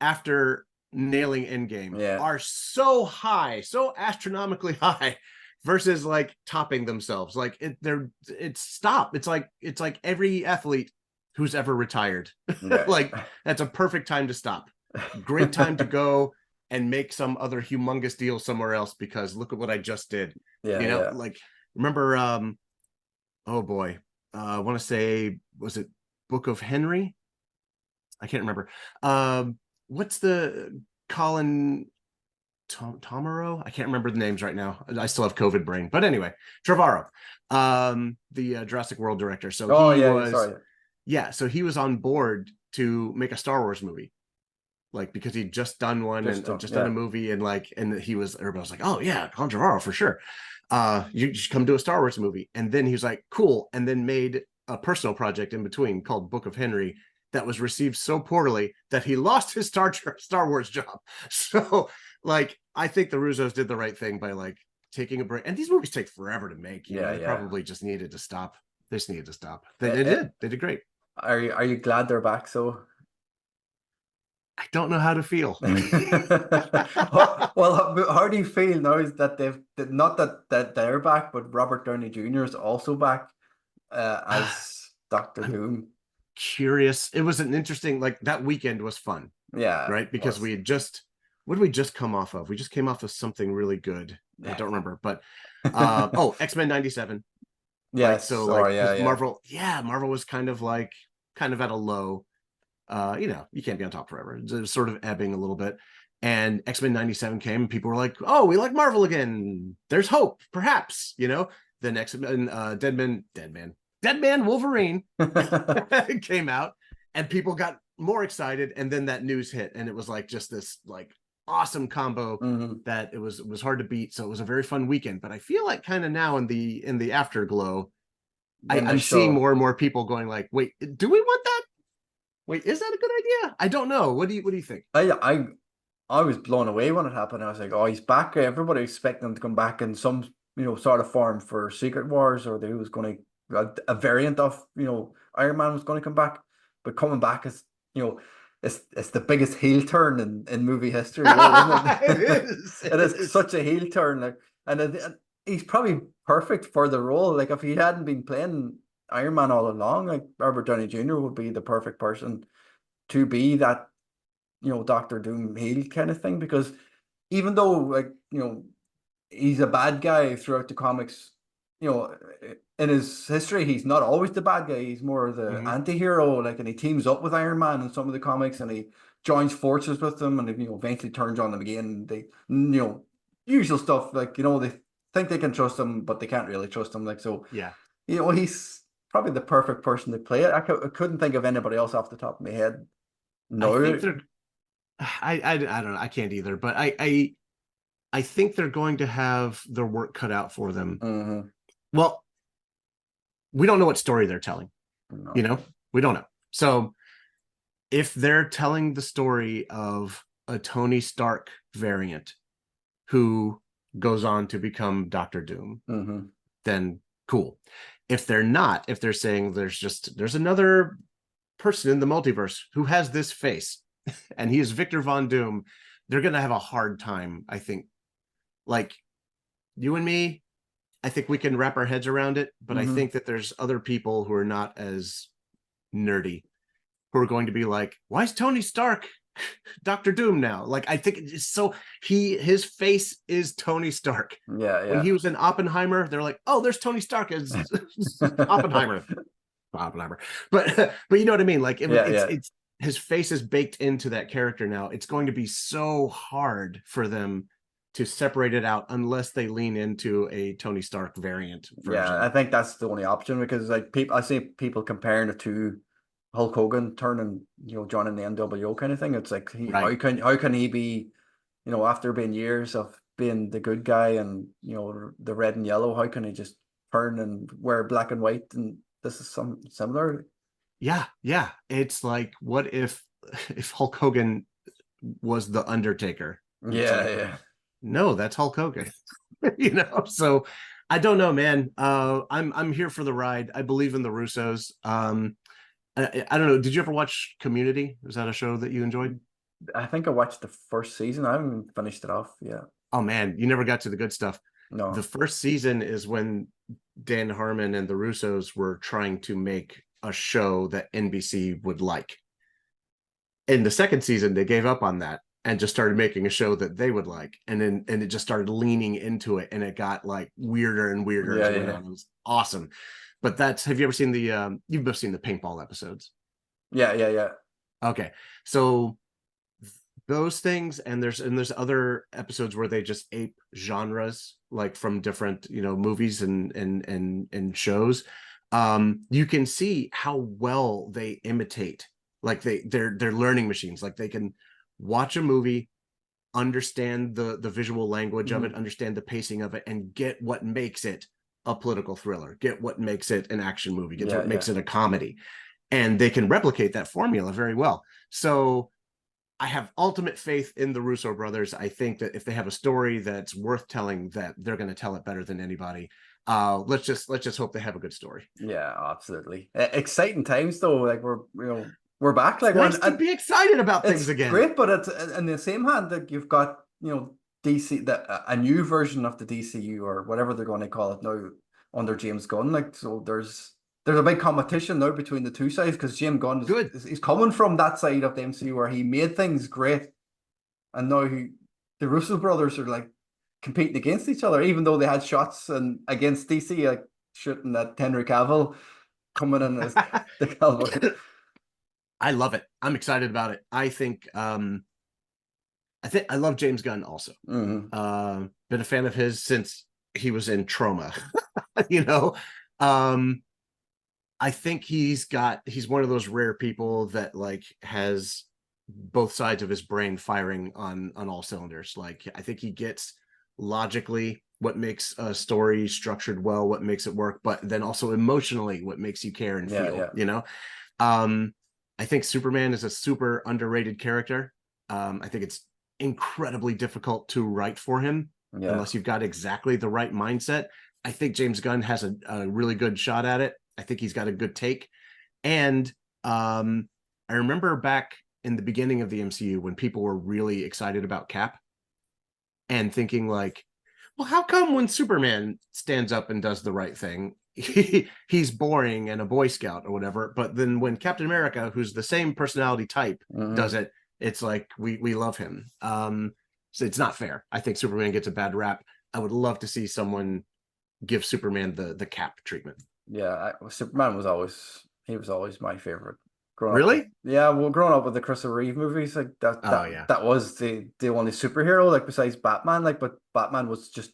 after nailing Endgame are so high, so astronomically high, versus like topping themselves. Like it's like every athlete who's ever retired. Like that's a perfect time to stop. Great time to go and make some other humongous deal somewhere else, because look at what I just did. Like remember oh boy, I want to say, was it Book of Henry? I can't remember. What's the Colin Tomero? I can't remember the names right now. I still have COVID brain. But anyway, Trevorrow, the Jurassic World director. So so he was on board to make a Star Wars movie. Like, because he'd just done one and done a movie, and everybody was like, oh yeah, Colin Trevorrow for sure. You should come do a Star Wars movie. And then he was like, cool. And then made a personal project in between called Book of Henry that was received so poorly that he lost his Star Wars job. So like, I think the Russos did the right thing by like taking a break. And these movies take forever to make. They probably just needed to stop. They just needed to stop. They did. They did great. Are you glad they're back? So I don't know how to feel. Well, how do you feel now is that not that they're back, but Robert Downey Jr. is also back as Dr. Doom? Curious. It was an interesting, like that weekend was fun. Yeah. Right. Because we had just, what did we just come off of? We just came off of something really good. I don't remember, but X-Men 97. Yeah. Right? So Marvel, Marvel was kind of at a low. You can't be on top forever. It's sort of ebbing a little bit. And X-Men 97 came and people were like, oh, we like Marvel again. There's hope, perhaps, Then X-Men, Deadman Wolverine came out and people got more excited. And then that news hit and it was like just this like awesome combo that it was hard to beat. So it was a very fun weekend. But I feel like kind of now in the afterglow, I'm seeing more and more people going like, wait, do we want that? Wait, is that a good idea? I don't know. What do you think? I was blown away when it happened. I was like, oh, he's back. Everybody expected him to come back in some sort of form for Secret Wars, or there was going to a variant of Iron Man was going to come back, but coming back is it's the biggest heel turn in movie history, isn't it? It is. It is such a heel turn, and he's probably perfect for the role. Like if he hadn't been playing Iron Man all along, like Robert Downey Jr. would be the perfect person to be that, Doctor Doom heel kind of thing. Because even though he's a bad guy throughout the comics, in his history he's not always the bad guy. He's more the anti-hero, and he teams up with Iron Man in some of the comics, and he joins forces with them, and eventually turns on them again. They usual stuff, they think they can trust him, but they can't really trust him. He's probably the perfect person to play it. I couldn't think of anybody else off the top of my head. No, I don't know. I can't either. But I think they're going to have their work cut out for them. Well, we don't know what story they're telling. No. We don't know. So if they're telling the story of a Tony Stark variant who goes on to become Doctor Doom, then cool. If they're not, if they're saying there's another person in the multiverse who has this face and he is Victor Von Doom, they're going to have a hard time, I think. Like you and me, I think we can wrap our heads around it, but I think that there's other people who are not as nerdy who are going to be like, why is Tony Stark Dr. Doom now? Like, I think it's so his face is Tony Stark. Yeah, When yeah. he was in Oppenheimer, they're like, oh, there's Tony Stark as Oppenheimer. But you know what I mean? Like it's his face is baked into that character now. It's going to be so hard for them to separate it out unless they lean into a Tony Stark variant version. Yeah, I think that's the only option, because like people, I see people comparing it to Hulk Hogan turning, joining the NWO kind of thing. It's like how can he be, after being years of being the good guy and the red and yellow, how can he just turn and wear black and white? And this is some similar. Yeah. It's like, what if Hulk Hogan was the Undertaker? Yeah. No, that's Hulk Hogan. So I don't know, man. I'm here for the ride. I believe in the Russos. I don't know. Did you ever watch Community? Was that a show that you enjoyed? I think I watched the first season. I haven't finished it off. Yeah. Oh man, you never got to the good stuff. No. The first season is when Dan Harmon and the Russos were trying to make a show that NBC would like. In the second season, they gave up on that and just started making a show that they would like, and it just started leaning into it, and it got like weirder and weirder as it went on. It was awesome. But have you ever seen you've both seen the paintball episodes? Yeah. Okay, so those things, and there's other episodes where they just ape genres, like from different movies and shows. You can see how well they imitate, like they're learning machines. Like they can watch a movie, understand the visual language of it, understand the pacing of it, and get what makes it a political thriller, get what makes it an action movie, get what makes it a comedy. And they can replicate that formula very well. So I have ultimate faith in the Russo brothers. I think that if they have a story that's worth telling, that they're going to tell it better than anybody. Let's just hope they have a good story. Yeah, absolutely. Exciting times though. Like we're back. Like it's nice to be excited about things again. Great, but it's in the same hand that you've got DC, a new version of the DCU or whatever they're going to call it now under James Gunn. Like, so there's a big competition now between the two sides, because James Gunn he's coming from that side of the MCU where he made things great, and now the Russo brothers are like competing against each other, even though they had shots and against DC, like shooting at Henry Cavill coming in as the Cowboy. I love it. I'm excited about it. I think I love James Gunn also. Been a fan of his since he was in Trauma. I think he's one of those rare people that like has both sides of his brain firing on all cylinders. Like, I think he gets logically what makes a story structured well, what makes it work, but then also emotionally what makes you care and feel. I think Superman is a super underrated character. I think it's incredibly difficult to write for him unless you've got exactly the right mindset. I think James Gunn has a really good shot at it. I think he's got a good take. And I remember back in the beginning of the MCU when people were really excited about Cap and thinking like, well, how come when Superman stands up and does the right thing, he's boring and a Boy Scout or whatever, but then when Captain America, who's the same personality type, does it, it's like we love him. So it's not fair. I think Superman gets a bad rap. I would love to see someone give Superman the Cap treatment. Yeah, Superman was always my favorite. Really? Growing up with the Christopher Reeve movies, like that was the only superhero, like besides Batman, like, but Batman was just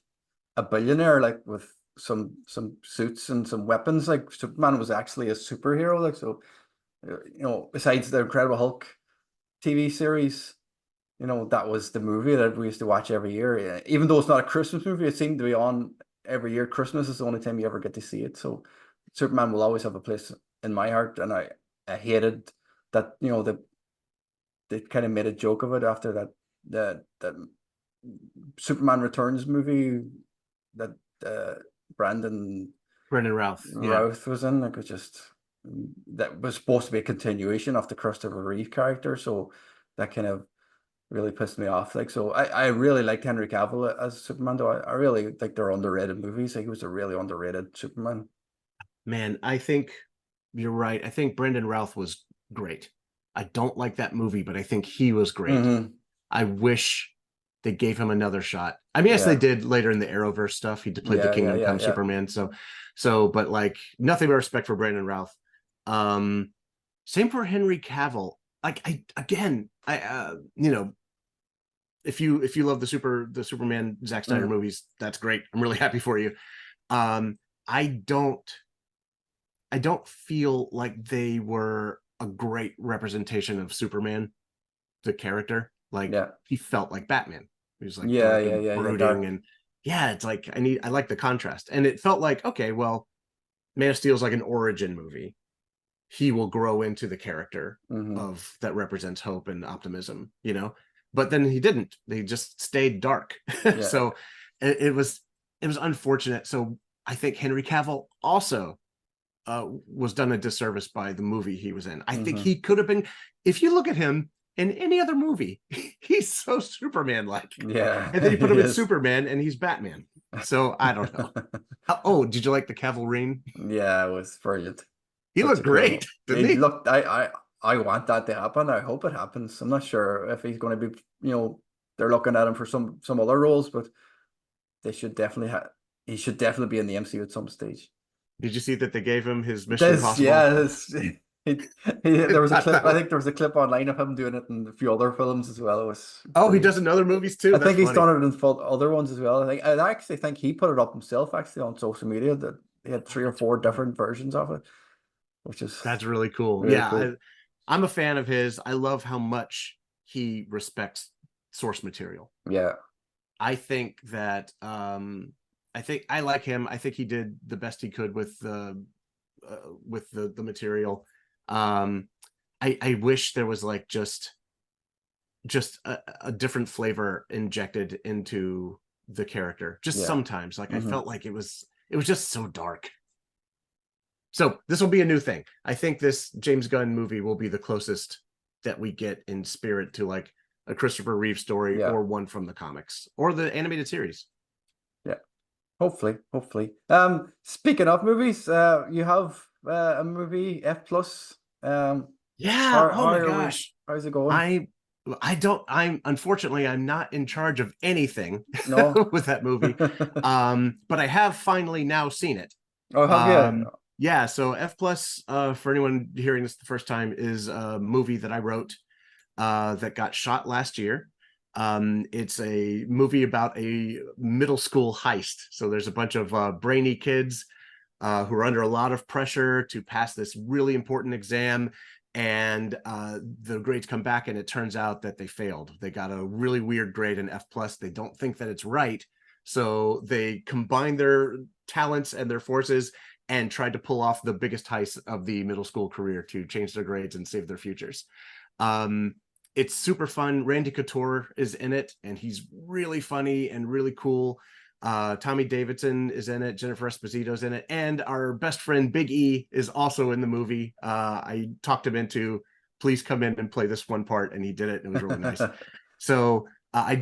a billionaire, like with some suits and some weapons. Like Superman was actually a superhero, like, so besides the Incredible Hulk TV series, that was the movie that we used to watch every year. Even though it's not a Christmas movie, it seemed to be on every year. Christmas is the only time you ever get to see it. So Superman will always have a place in my heart, and I hated that they kind of made a joke of it after that Superman Returns movie that Brandon Routh was in. Like, it was just, that was supposed to be a continuation of the Christopher Reeve character, so that kind of really pissed me off. Like, so I really liked Henry Cavill as Superman, though. I really think they're underrated movies. Like, he was a really underrated Superman. Man, I think you're right. I think Brandon Routh was great. I don't like that movie, but I think he was great. Mm-hmm. I wish they gave him another shot. I mean, yes, they Yeah. did later in the Arrowverse stuff. He played the Yeah. Yeah. Kingdom Yeah. Come Yeah. Superman. But like nothing but respect for Brandon Routh. Same for Henry Cavill. Like if you love the Superman Zack Snyder movies, that's great. I'm really happy for you. Um, I don't feel like they were a great representation of Superman, the character. Like Yeah. he felt like Batman. He was like Yeah. dark Yeah. and Yeah. Yeah. brooding, Dark. and yeah, it's like I like the contrast. And it felt like, okay, well, Man of Steel is like an origin movie. He will grow into the character of that represents hope and optimism, But then he didn't. They just stayed dark. Yeah. So it was unfortunate. So I think Henry Cavill also was done a disservice by the movie he was in. I think he could have been, if you look at him in any other movie, he's so Superman-like. Yeah. And then you put him in Superman and he's Batman. So I don't know. Oh, did you like the Wolverine? Yeah, it was brilliant. He Such looked a cool great, didn't he? looked. I want that to happen. I hope it happens. I'm not sure if he's going to be. They're looking at him for some other roles, but they should definitely have. He should definitely be in the MCU at some stage. Did you see that they gave him his Mission Impossible? Yeah, there was a clip. I think there was a clip online of him doing it in a few other films as well. It was. Oh, he brilliant. does in other movies too. I think he's funny. done it in other ones as well. I actually think he put it up himself actually on social media that he had 3 or 4 different versions of it, which is that's really cool. Really yeah, cool. I'm a fan of his. I love how much he respects source material. Yeah. I think that I like him. I think he did the best he could with the material. I wish there was like just a different flavor injected into the character. Just sometimes, like I felt like it was just so dark. So this will be a new thing. I think this James Gunn movie will be the closest that we get in spirit to like a Christopher Reeve story or one from the comics or the animated series. Yeah. Hopefully. Speaking of movies, you have a movie F+. Oh my gosh. How's it going? I'm unfortunately I'm not in charge of anything with that movie. But I have finally now seen it. Oh, have you? Yeah, so F+, for anyone hearing this the first time, is a movie that I wrote that got shot last year. It's a movie about a middle school heist. So there's a bunch of brainy kids who are under a lot of pressure to pass this really important exam. And the grades come back and it turns out that they failed. They got a really weird grade in F+. They don't think that it's right. So they combine their talents and their forces and tried to pull off the biggest heist of the middle school career to change their grades and save their futures. It's super fun. Randy Couture is in it, and he's really funny and really cool. Tommy Davidson is in it. Jennifer Esposito's in it. And our best friend, Big E, is also in the movie. I talked him into, please come in and play this one part, and he did it. And it was really nice. So I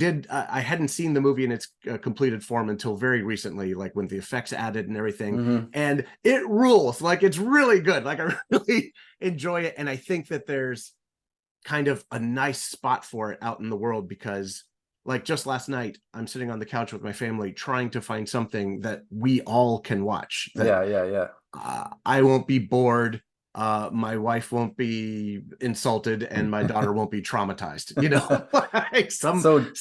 hadn't seen the movie in its completed form until very recently, like when the effects added and everything. And it rules. Like, it's really good. Like, I really enjoy it. And I think that there's kind of a nice spot for it out in the world because, like, just last night, I'm sitting on the couch with my family trying to find something that we all can watch. Yeah. I won't be bored. My wife won't be insulted and my daughter won't be traumatized, like so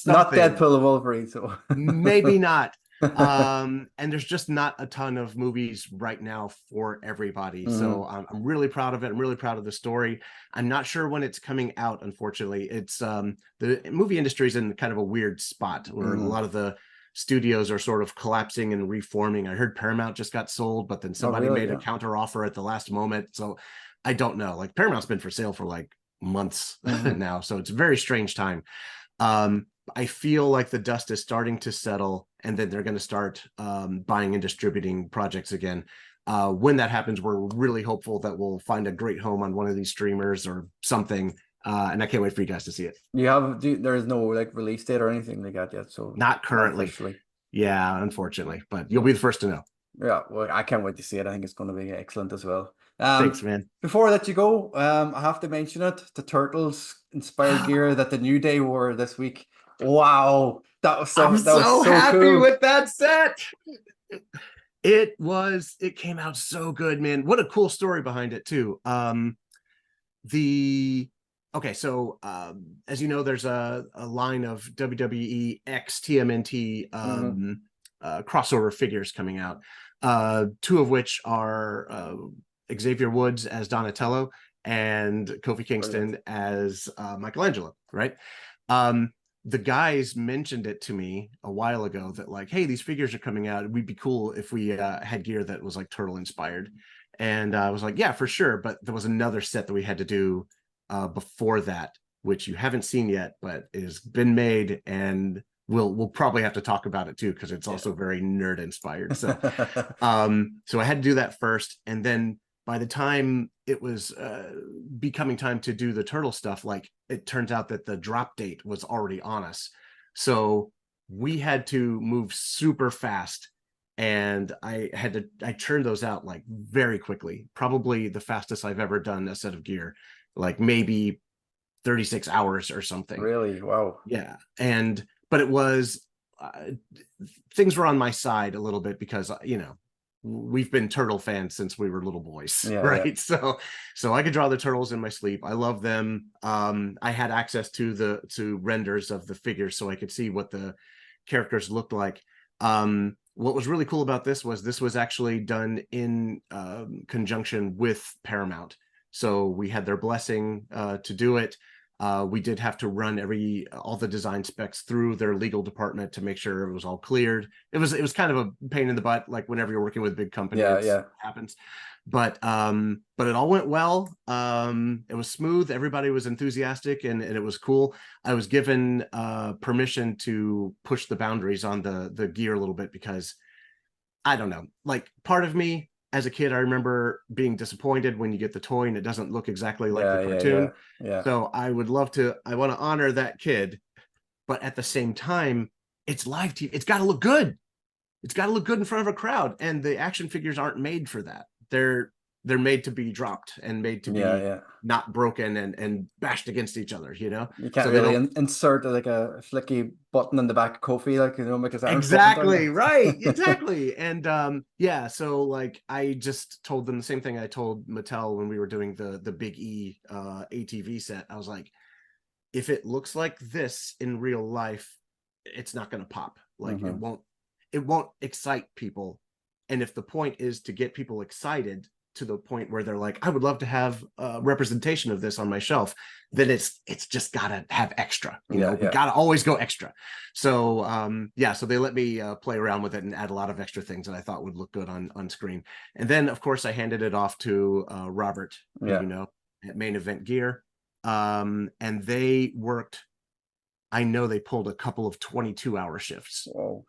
not Deadpool Wolverine, so maybe not. And there's just not a ton of movies right now for everybody. So I'm really proud of it. I'm really proud of the story. I'm not sure when it's coming out. Unfortunately, it's the movie industry is in kind of a weird spot where a lot of the studios are sort of collapsing and reforming. I heard Paramount just got sold, but then somebody made a counter offer at the last moment. So I don't know. Like, Paramount's been for sale for like months now. So it's a very strange time. I feel like the dust is starting to settle, and then they're going to start buying and distributing projects again. When that happens, we're really hopeful that we'll find a great home on one of these streamers or something. And I can't wait for you guys to see it. There is no like release date or anything like that yet, so not currently. Yeah, unfortunately, but you'll be the first to know. Yeah, well, I can't wait to see it. I think it's going to be excellent as well. Thanks, man. Before I let you go, I have to mention it, the Turtles inspired gear that the New Day wore this week. Wow, I'm that was so so happy cool. with that set. It came out so good, man. What a cool story behind it too. The okay, so as you know, there's a line of WWE X TMNT crossover figures coming out. Two of which are Xavier Woods as Donatello and Kofi Kingston Brilliant. as Michelangelo, right? The guys mentioned it to me a while ago that like, hey, these figures are coming out. It'd be cool if we had gear that was like turtle inspired. And I was like, yeah, for sure. But there was another set that we had to do before that, which you haven't seen yet, but has been made, and we'll probably have to talk about it too because it's also very nerd inspired. So so I had to do that first, and then by the time it was becoming time to do the turtle stuff, like it turns out that the drop date was already on us, so we had to move super fast, and I churned those out like very quickly, probably the fastest I've ever done a set of gear, like maybe 36 hours or something. Really? Wow. Yeah. But it was things were on my side a little bit because we've been turtle fans since we were little boys, right? Yeah. So I could draw the turtles in my sleep. I love them. I had access to renders of the figures, so I could see what the characters looked like. What was really cool about this was actually done in conjunction with Paramount. So we had their blessing to do it. We did have to run all the design specs through their legal department to make sure it was all cleared. It was kind of a pain in the butt, like whenever you're working with a big company, it happens. But it all went well. It was smooth. Everybody was enthusiastic, and it was cool. I was given permission to push the boundaries on the gear a little bit because I don't know, like part of me as a kid, I remember being disappointed when you get the toy and it doesn't look exactly like the cartoon. Yeah. So I want to honor that kid, but at the same time, it's live TV. It's got to look good. It's got to look good in front of a crowd, and the action figures aren't made for that. They're made to be dropped and made to be not broken and bashed against each other, You can't really insert like a flicky button in the back of Kofi, like, make his arms exactly right, exactly. And so like I just told them the same thing I told Mattel when we were doing the Big E ATV set. I was like, if it looks like this in real life, it's not going to pop. Like it won't excite people. And if the point is to get people excited to the point where they're like, I would love to have a representation of this on my shelf, then it's just gotta have extra. We gotta always go extra. So so they let me play around with it and add a lot of extra things that I thought would look good on screen. And then of course I handed it off to Robert, at Main Event Gear. And they worked, I know they pulled a couple of 22-hour shifts. Whoa.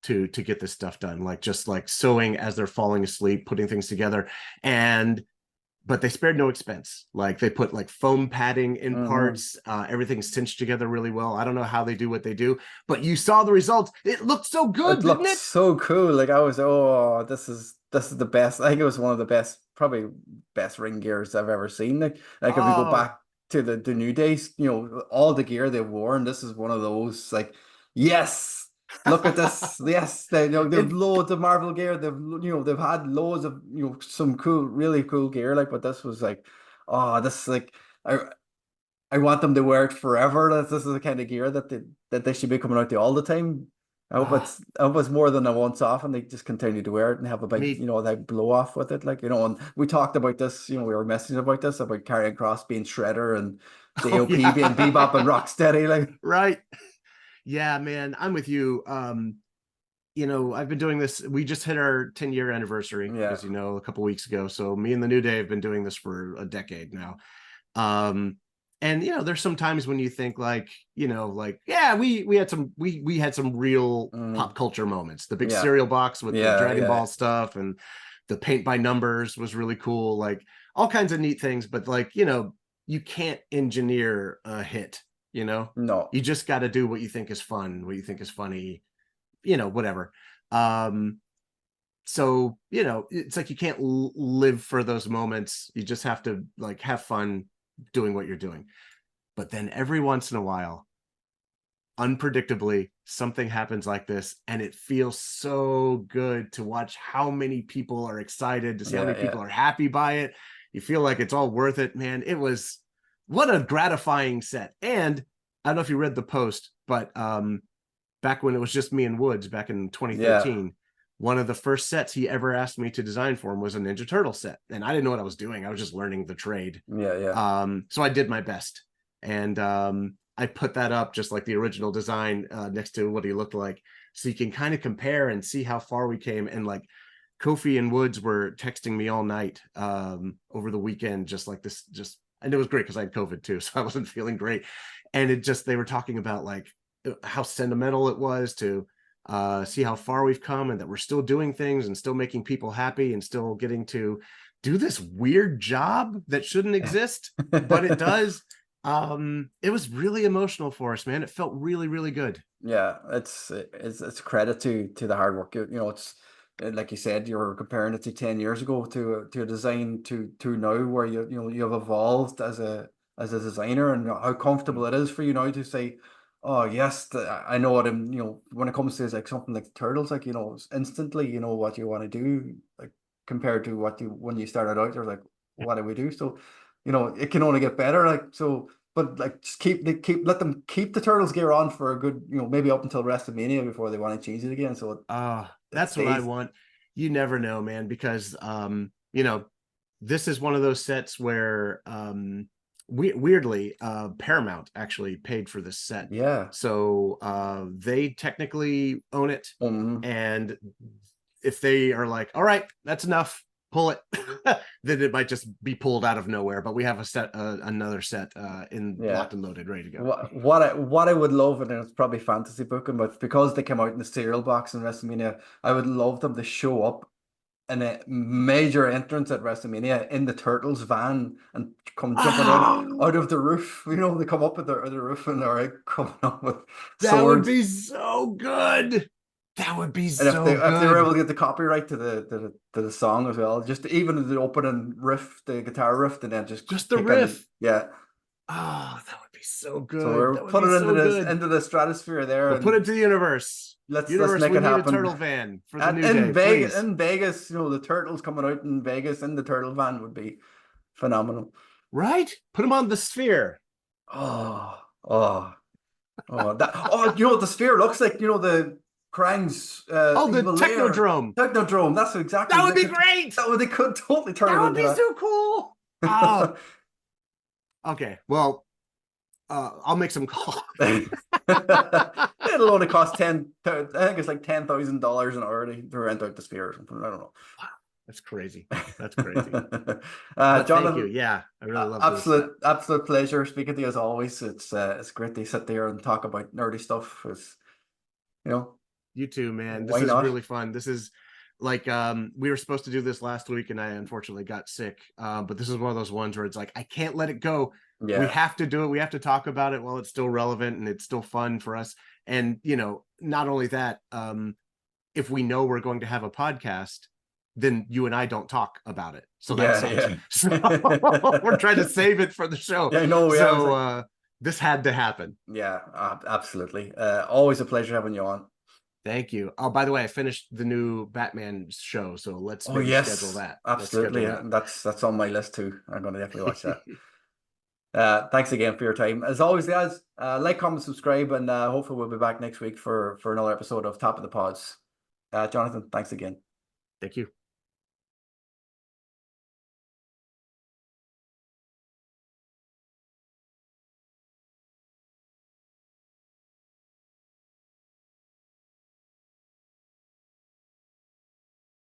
To get this stuff done, like just like sewing as they're falling asleep, putting things together. But they spared no expense. Like they put like foam padding in parts, everything's cinched together really well. I don't know how they do what they do, but you saw the results. It looked so good, didn't it? So cool. Like I was, this is the best. I think it was one of the best, probably best ring gears I've ever seen. Like if we go back to the New Days, all the gear they've worn, this is one of those, like, yes. Look at this. Yes, they've loads of Marvel gear. They've had loads of some cool, really cool gear. Like, but this was like, this, like, I want them to wear it forever. This is the kind of gear that they should be coming out to all the time. I hope it's more than a once off, and they just continue to wear it and have a big like blow off with it. Like, and we talked about this. We were messaging about this, about Karrion Kross being Shredder and the AOP being Bebop and Rocksteady. Like, right. Yeah, man, I'm with you. I've been doing this. We just hit our 10-year anniversary, as you know, a couple weeks ago. So me and the New Day have been doing this for a decade now. And there's some times when you think like, we had some real pop culture moments. The big cereal box with the Dragon Ball stuff, and the paint by numbers was really cool. Like all kinds of neat things, but like, you can't engineer a hit. No, you just got to do what you think is fun, what you think is funny, whatever. So, you know, it's like you can't live for those moments. You just have to like have fun doing what you're doing. But then every once in a while, unpredictably, something happens like this, and it feels so good to watch how many people are excited, to see how many people are happy by it. You feel like it's all worth it, man. It was, what a gratifying set. And I don't know if you read the post, but back when it was just me and Woods back in 2013, one of the first sets he ever asked me to design for him was a Ninja Turtle set. And I didn't know what I was doing. I was just learning the trade. So I did my best. And I put that up just like the original design next to what he looked like. So you can kind of compare and see how far we came. And like Kofi and Woods were texting me all night over the weekend, just like this, and it was great because I had COVID too. So I wasn't feeling great. And they were talking about like how sentimental it was to see how far we've come, and that we're still doing things and still making people happy and still getting to do this weird job that shouldn't exist, but it does. It was really emotional for us, man. It felt really, really good. Yeah, it's credit to the hard work. You know, it's like you said, you're comparing it to 10 years ago to a design to now, where you know you've evolved as a designer, and how comfortable it is for you now to say, oh yes, I know what I'm, you know, when it comes to like something like turtles, like, you know, instantly you know what you want to do, like compared to what you when you started out, you're like, what do we do? So, you know, it can only get better, like, so. But like, just let them keep the Turtles gear on for a good, you know, maybe up until WrestleMania before they want to change it again. So that's what I want. You never know, man, because you know, this is one of those sets where weirdly Paramount actually paid for this set. Yeah. So they technically own it. And if they are like, all right, that's enough, pull it, then it might just be pulled out of nowhere. But we have a set, another set locked and loaded, ready to go. What I would love, and it's probably fantasy booking, but because they came out in the cereal box in WrestleMania, I would love them to show up in a major entrance at WrestleMania in the Turtles van and come jumping out of the roof. You know, they come up at the roof and they're like coming up with that swords. Would be so good. That would be so good. If they were able to get the copyright to the song as well, just even the opening riff, the guitar riff, and then just the riff. Yeah. Oh, that would be so good. So we're putting it into the stratosphere there. We'll put it to the universe. Let's make it happen. A turtle van for the new day. Vegas, in Vegas, you know, the Turtles coming out in Vegas in the turtle van would be phenomenal. Right? Put them on the Sphere. You know what the Sphere looks like? You know, the Krang's the Technodrome. Technodrome. That's exactly. That would be great. They could totally turn that it would be so cool. Oh. Okay. Well, I'll make some calls. It'll only cost I think it's like $10,000 an hour to rent out the Sphere or something. I don't know. Wow, that's crazy. That's crazy. Jonathan, thank you. Yeah, I really love absolute pleasure speaking to you as always. It's great to sit there and talk about nerdy stuff. It's, you know. You too, man. This is really fun. This is like we were supposed to do this last week and I unfortunately got sick. But this is one of those ones where it's like I can't let it go. Yeah. We have to do it. We have to talk about it while it's still relevant and it's still fun for us. And you know, not only that, if we know we're going to have a podcast, then you and I don't talk about it. So that's so we're trying to save it for the show. Yeah, I know. So this had to happen. Yeah, absolutely. Always a pleasure having you on. Thank you. Oh, by the way, I finished the new Batman show, so let's schedule that. Absolutely. That's on my list too. I'm going to definitely watch that. Thanks again for your time. As always, guys, like, comment, subscribe, and hopefully we'll be back next week for another episode of Top of the Pods. Jonathan, thanks again. Thank you.